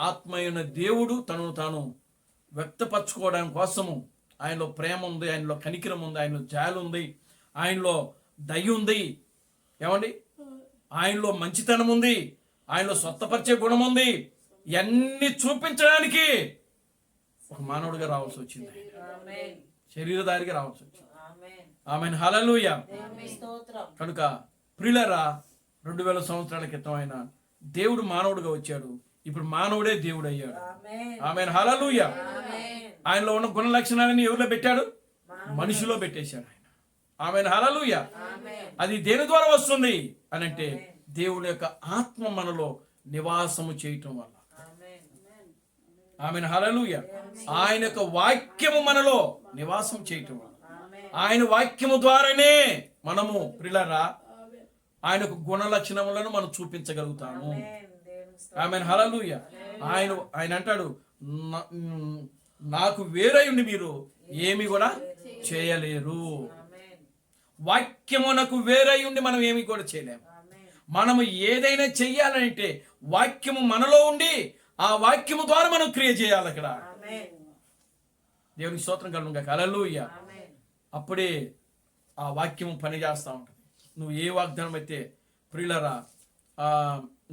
ఆత్మ అయిన దేవుడు తనను తాను వ్యక్తపరచుకోవడానికి కోసము ఆయనలో ప్రేమ ఉంది, ఆయనలో కనికరం ఉంది, ఆయనలో జాలి ఉంది, ఆయనలో దయ ఉంది. ఏమండి? ఆయనలో మంచితనం ఉంది, ఆయనలో స్వస్థపరిచే గుణం ఉంది. ఇవన్నీ చూపించడానికి ఒక మానవుడిగా రావాల్సి వచ్చింది, శరీరధారిగా రావాల్సి వచ్చింది. ఆమేన్, హల్లెలూయా. కనుక ప్రియులారా, 2000 సంవత్సరాల క్రితం ఆయన దేవుడు మానవుడిగా వచ్చాడు, ఇప్పుడు మానవుడే దేవుడు అయ్యాడు. ఆమేన్, హల్లెలూయా. ఆయనలో ఉన్న గుణ లక్షణాలని ఎవరిలో పెట్టాడు? మనిషిలో పెట్టేశాడు ఆయన. ఆమేన్, హల్లెలూయా. అది దేని ద్వారా వస్తుంది అని అంటే దేవుని యొక్క ఆత్మ మనలో నివాసము చేయటం వల్ల. ఆమేన్, హల్లెలూయా. ఆయన యొక్క వాక్యము మనలో నివాసం చేయటం వల్ల, ఆయన వాక్యము ద్వారానే మనము ప్రియులారా ఆయనకు గుణ లక్షణములను మనం చూపించగలుగుతాము. ఆమేన్, హల్లెలూయా. ఆయన అంటాడు, నాకు వేరై ఉండి మీరు ఏమి కూడా చేయలేరు. వాక్యమునకు వేరై ఉండి మనం ఏమి కూడా చేయలేము. మనము ఏదైనా చెయ్యాలంటే వాక్యము మనలో ఉండి ఆ వాక్యము ద్వారా మనం క్రియ చేయాలి అక్కడ. దేవునికి స్తోత్రం కలుగును గాక. హల్లెలూయా. అప్పుడే ఆ వాక్యము పని చేస్తూ ఉంటుంది. నువ్వు ఏ వాగ్దానం అయితే ప్రియులారా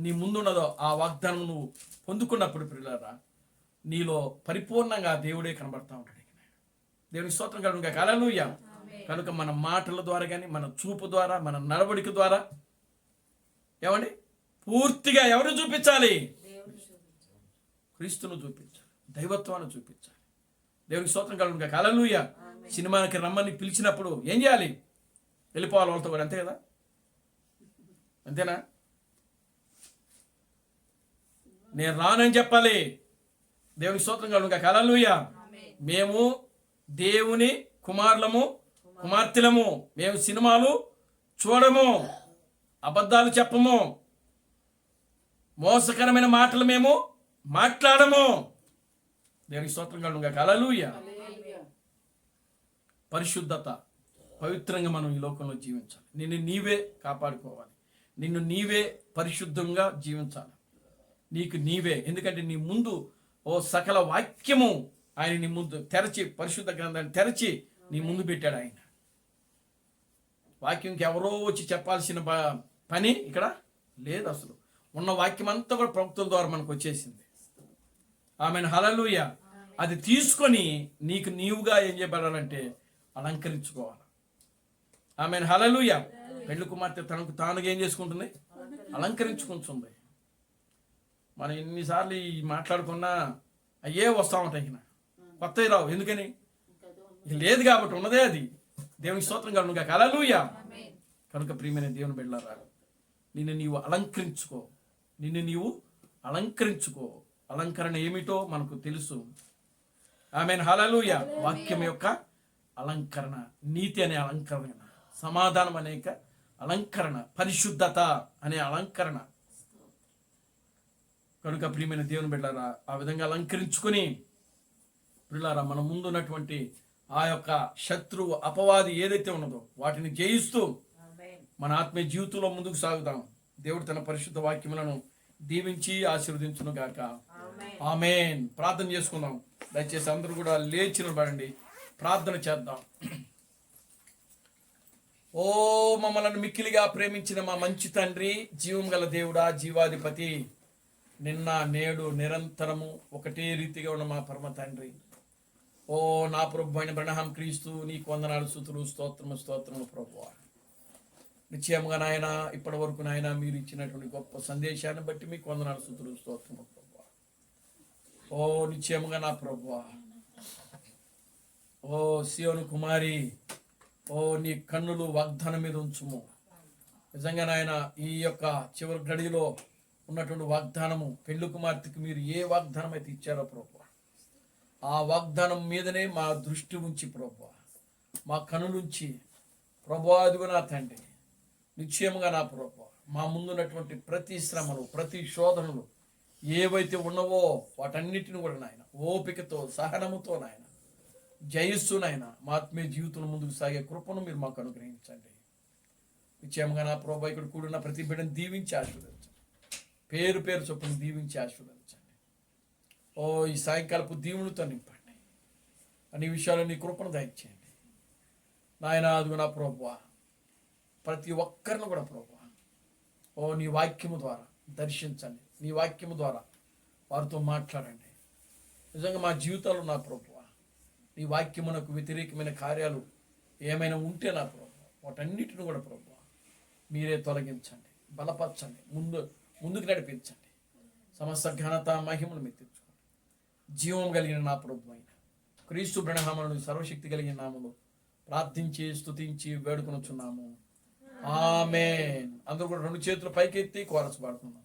నీ ముందున్నదో ఆ వాగ్దానం నువ్వు పొందుకున్నప్పుడు ప్రియులారా నీలో పరిపూర్ణంగా దేవుడే కనబడతా ఉంటాడు. దేవునికి స్తోత్రం కలుగును గాక. హల్లెలూయా. కనుక మన మాటల ద్వారా కానీ, మన చూపు ద్వారా, మన నడవడిక ద్వారా ఏమండి పూర్తిగా ఎవరు చూపించాలి? క్రీస్తును చూపించాలి, దైవత్వాన్ని చూపించాలి. దేవునికి స్తోత్రం కలుగును గాక. హల్లెలూయా. సినిమాకి రమ్మని పిలిచినప్పుడు ఏం చేయాలి? వెళ్ళిపోవాలి వాళ్ళతో కూడా, అంతే కదా? అంతేనా? నేను రానని చెప్పాలి. దేవునికి స్తోత్రం కలుగును గాక. హల్లెలూయా. మేము దేవుని కుమారులము, కుమార్తెలము. మేము సినిమాలు చూడము, అబద్ధాలు చెప్పము, మోసకరమైన మాటలు మేము మాట్లాడము. దేవునికి స్తోత్రం కలుగును గాక. హల్లెలూయా. పరిశుద్ధత, పవిత్రంగా మనం ఈ లోకంలో జీవించాలి. నిన్ను నీవే కాపాడుకోవాలి, నిన్ను నీవే పరిశుద్ధంగా జీవించాలి. నీకు నీవే, ఎందుకంటే నీ ముందు సకల వాక్యము ఆయన నీ ముందు తెరచి, పరిశుద్ధ గ్రంథాన్ని తెరచి నీ ముందు పెట్టాడు ఆయన. వాక్యంకి ఎవరో వచ్చి చెప్పాల్సిన పని ఇక్కడ లేదు. అసలు ఉన్న వాక్యం అంతా కూడా ప్రవక్తల ద్వారా మనకు వచ్చేసింది. ఆమేన్, హల్లెలూయా. అది తీసుకొని నీకు నీవుగా ఏం చేయబడాలంటే అలంకరించుకోవాలి. ఆమేన్, హల్లెలూయా. పెళ్లి కుమార్తె తనకు తానుగా ఏం చేసుకుంటుంది? అలంకరించుకుంటుంది. మనం ఎన్నిసార్లు మాట్లాడుకున్నా అయ్యే వస్తూ ఉంటాయి, కొత్తవి రావు. ఎందుకని? లేదు కాబట్టి ఉన్నదే అది. దేవునికి స్తోత్రం కలుగును గాక. హల్లెలూయా. కనుక ప్రియమైన దేవుని బిడ్డలారా, నిన్ను నీవు అలంకరించుకో, నిన్ను నీవు అలంకరించుకో. అలంకరణ ఏమిటో మనకు తెలుసు. ఆమేన్, హల్లెలూయా. వాక్యం యొక్క అలంకరణ, నీతి అనే అలంకరణ, సమాధానం అనేక అలంకరణ, పరిశుద్ధత అనే అలంకరణ. కనుక ప్రియమైన దేవుని బిడ్డలారా, ఆ విధంగా అలంకరించుకొని ప్రియులారా మన ముందున్నటువంటి ఆ యొక్క శత్రువు, అపవాది ఏదైతే ఉన్నదో వాటిని జయిస్తూ మన ఆత్మీయ జీవితంలో ముందుకు సాగుదాం. దేవుడు తన పరిశుద్ధ వాక్యములను దీవించి ఆశీర్వదించును గాక. ఆమేన్. ప్రార్థన చేసుకుందాం. దయచేసి అందరూ కూడా లేచి నిలబడండి, ప్రార్థన చేద్దాం. ఓ మమ్మల్ని మిక్కిలిగా ప్రేమించిన మా మంచి తండ్రి, జీవం గల దేవుడా, జీవాధిపతి, నిన్న నేడు నిరంతరము ఒకటే రీతిగా ఉన్న మా పరమ తండ్రి, ఓ నా ప్రభు అయిన బ్రహ్మ క్రీస్తు, నీకు వందనాలు, స్తుతులు, స్తోత్రము ప్రభువా. నిశ్చయముగా నాయన, ఇప్పటి వరకు నాయన మీరు ఇచ్చినటువంటి గొప్ప సందేశాన్ని బట్టి మీకు వందనాలు, స్తుతులు, స్తోత్రము ప్రభువా. ఓ నిశ్చయముగా నా ప్రభువా, ఓ సియోను కుమారి, ఓ నీ కన్నులు వాగ్దానం మీద ఉంచుము. నిజంగా నాయన, ఈ యొక్క చివరి గడిలో ఉన్నటువంటి వాగ్దానము, పెళ్లి కుమార్తెకి మీరు ఏ వాగ్దానం అయితే ఇచ్చారో ప్రభువా, ఆ వాగ్దానం మీదనే మా దృష్టి ఉంచి ప్రభువా, మా కనులుంచి ప్రభువా, అదిగో నా తండ్రి, నిశ్చయముగా నా ప్రభువా, మా ముందున్నటువంటి ప్రతి శ్రమలు, ప్రతి శోధనలు ఏవైతే ఉన్నవో వాటన్నిటిని కూడా నాయన ఓపికతో, సహనముతో నాయన జయిస్తూ నాయన మా ఆత్మీయ జీవితంలో ముందుకు సాగే కృపను మీరు మాకు అనుగ్రహించండి. నిశ్చయముగా నా ప్రభువా, ఇక్కడ కూడిన ప్రతి బిడ్డను దీవించి ఆశీర్వదించండి. పేరు పేరు చొప్పున దీవించి ఆశీర్వదించండి. ఓ ఈ సాయంకాలపు దీవులతో నింపండి. అన్ని విషయాలు నీ కృపను దయచేయండి నాయన. అదిగో నా ప్రభువా, ప్రతి ఒక్కరిని కూడా ప్రభువా, ఓ నీ వాక్యము ద్వారా దర్శించండి. నీ వాక్యము ద్వారా వారితో మాట్లాడండి. నిజంగా మా జీవితాల్లో నా ప్రభువా, నీ వాక్యమునకు వ్యతిరేకమైన కార్యాలు ఏమైనా ఉంటే నా ప్రభువా, వాటన్నిటిని కూడా ప్రభువా మీరే తొలగించండి, బలపరచండి, ముందుకు నడిపించండి. సమస్త ఘనత మహిమను మీరు తెచ్చుకోండి. జీవం కలిగిన నా ప్రభు అయిన క్రీస్తు బ్రహ్మను సర్వశక్తి కలిగిన నామములో ప్రార్థించి స్తుతించి వేడుకొనుచున్నాము. ఆమేన్. అందరూ కూడా రెండు చేతులు పైకెత్తి chorus పాడుతున్నాం.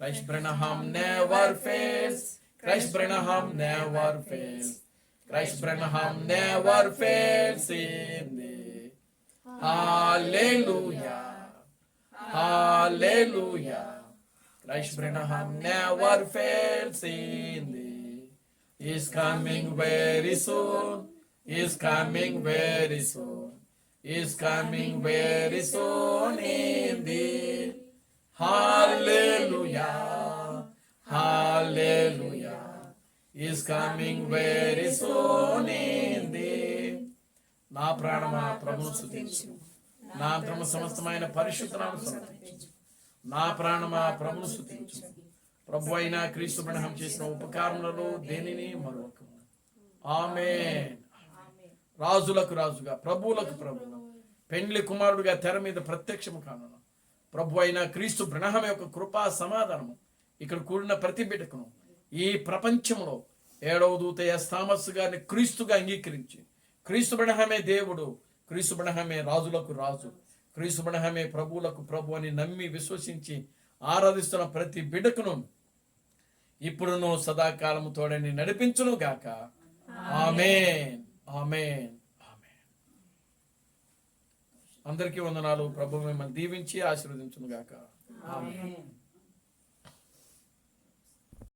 Christ Branham never fails. Christ Branham never fails. Christ Branham never fails in thee. Hallelujah. Hallelujah. Christ Branham never fails in thee. Is coming very soon. Is coming very soon. Is coming very soon in thee. Hallelujah, hallelujah, is coming very soon in thee. నా ప్రాణమా ప్రభువును స్తుతించు, నా ఆత్మ సమస్తమైన పరిశుద్ధ నామమును స్తుతించు. నా ప్రాణమా ప్రభువును స్తుతించు. ప్రభు అయిన క్రీస్తు బ్రహ్మం చేసిన ఉపకారములలో దేనిని మరొకము. ఆమేన్. రాజులకు రాజుగా, ప్రభువులకు ప్రభువుగా, పెండ్లి కుమారుడుగా తెర మీద ప్రత్యక్షము కానున్న ప్రభు అయిన క్రీస్తు బ్రహ్మ యొక్క కృపా సమాధానము ఇక్కడ కూడిన ప్రతి బిడ్డకును ఈ ప్రపంచంలో 7వ దూత థామస్ గారిని క్రీస్తుగా అంగీకరించి, క్రీస్తు బ్రహ్మే దేవుడు, క్రీస్తు బ్రహ్మే రాజులకు రాజు, క్రీస్తు బ్రహ్మే ప్రభువులకు ప్రభు అని నమ్మి విశ్వసించి ఆరాధిస్తున్న ప్రతి బిడ్డకును ఇప్పుడును సదాకాలము తోడని నడిపించును గాక. ఆమేన్, ఆమేన్, ఆమేన్. అందరికీ వందనాలు. ప్రభు మిమ్మల్ని దీవించి ఆశీర్వదించును గాక. ఆమేన్.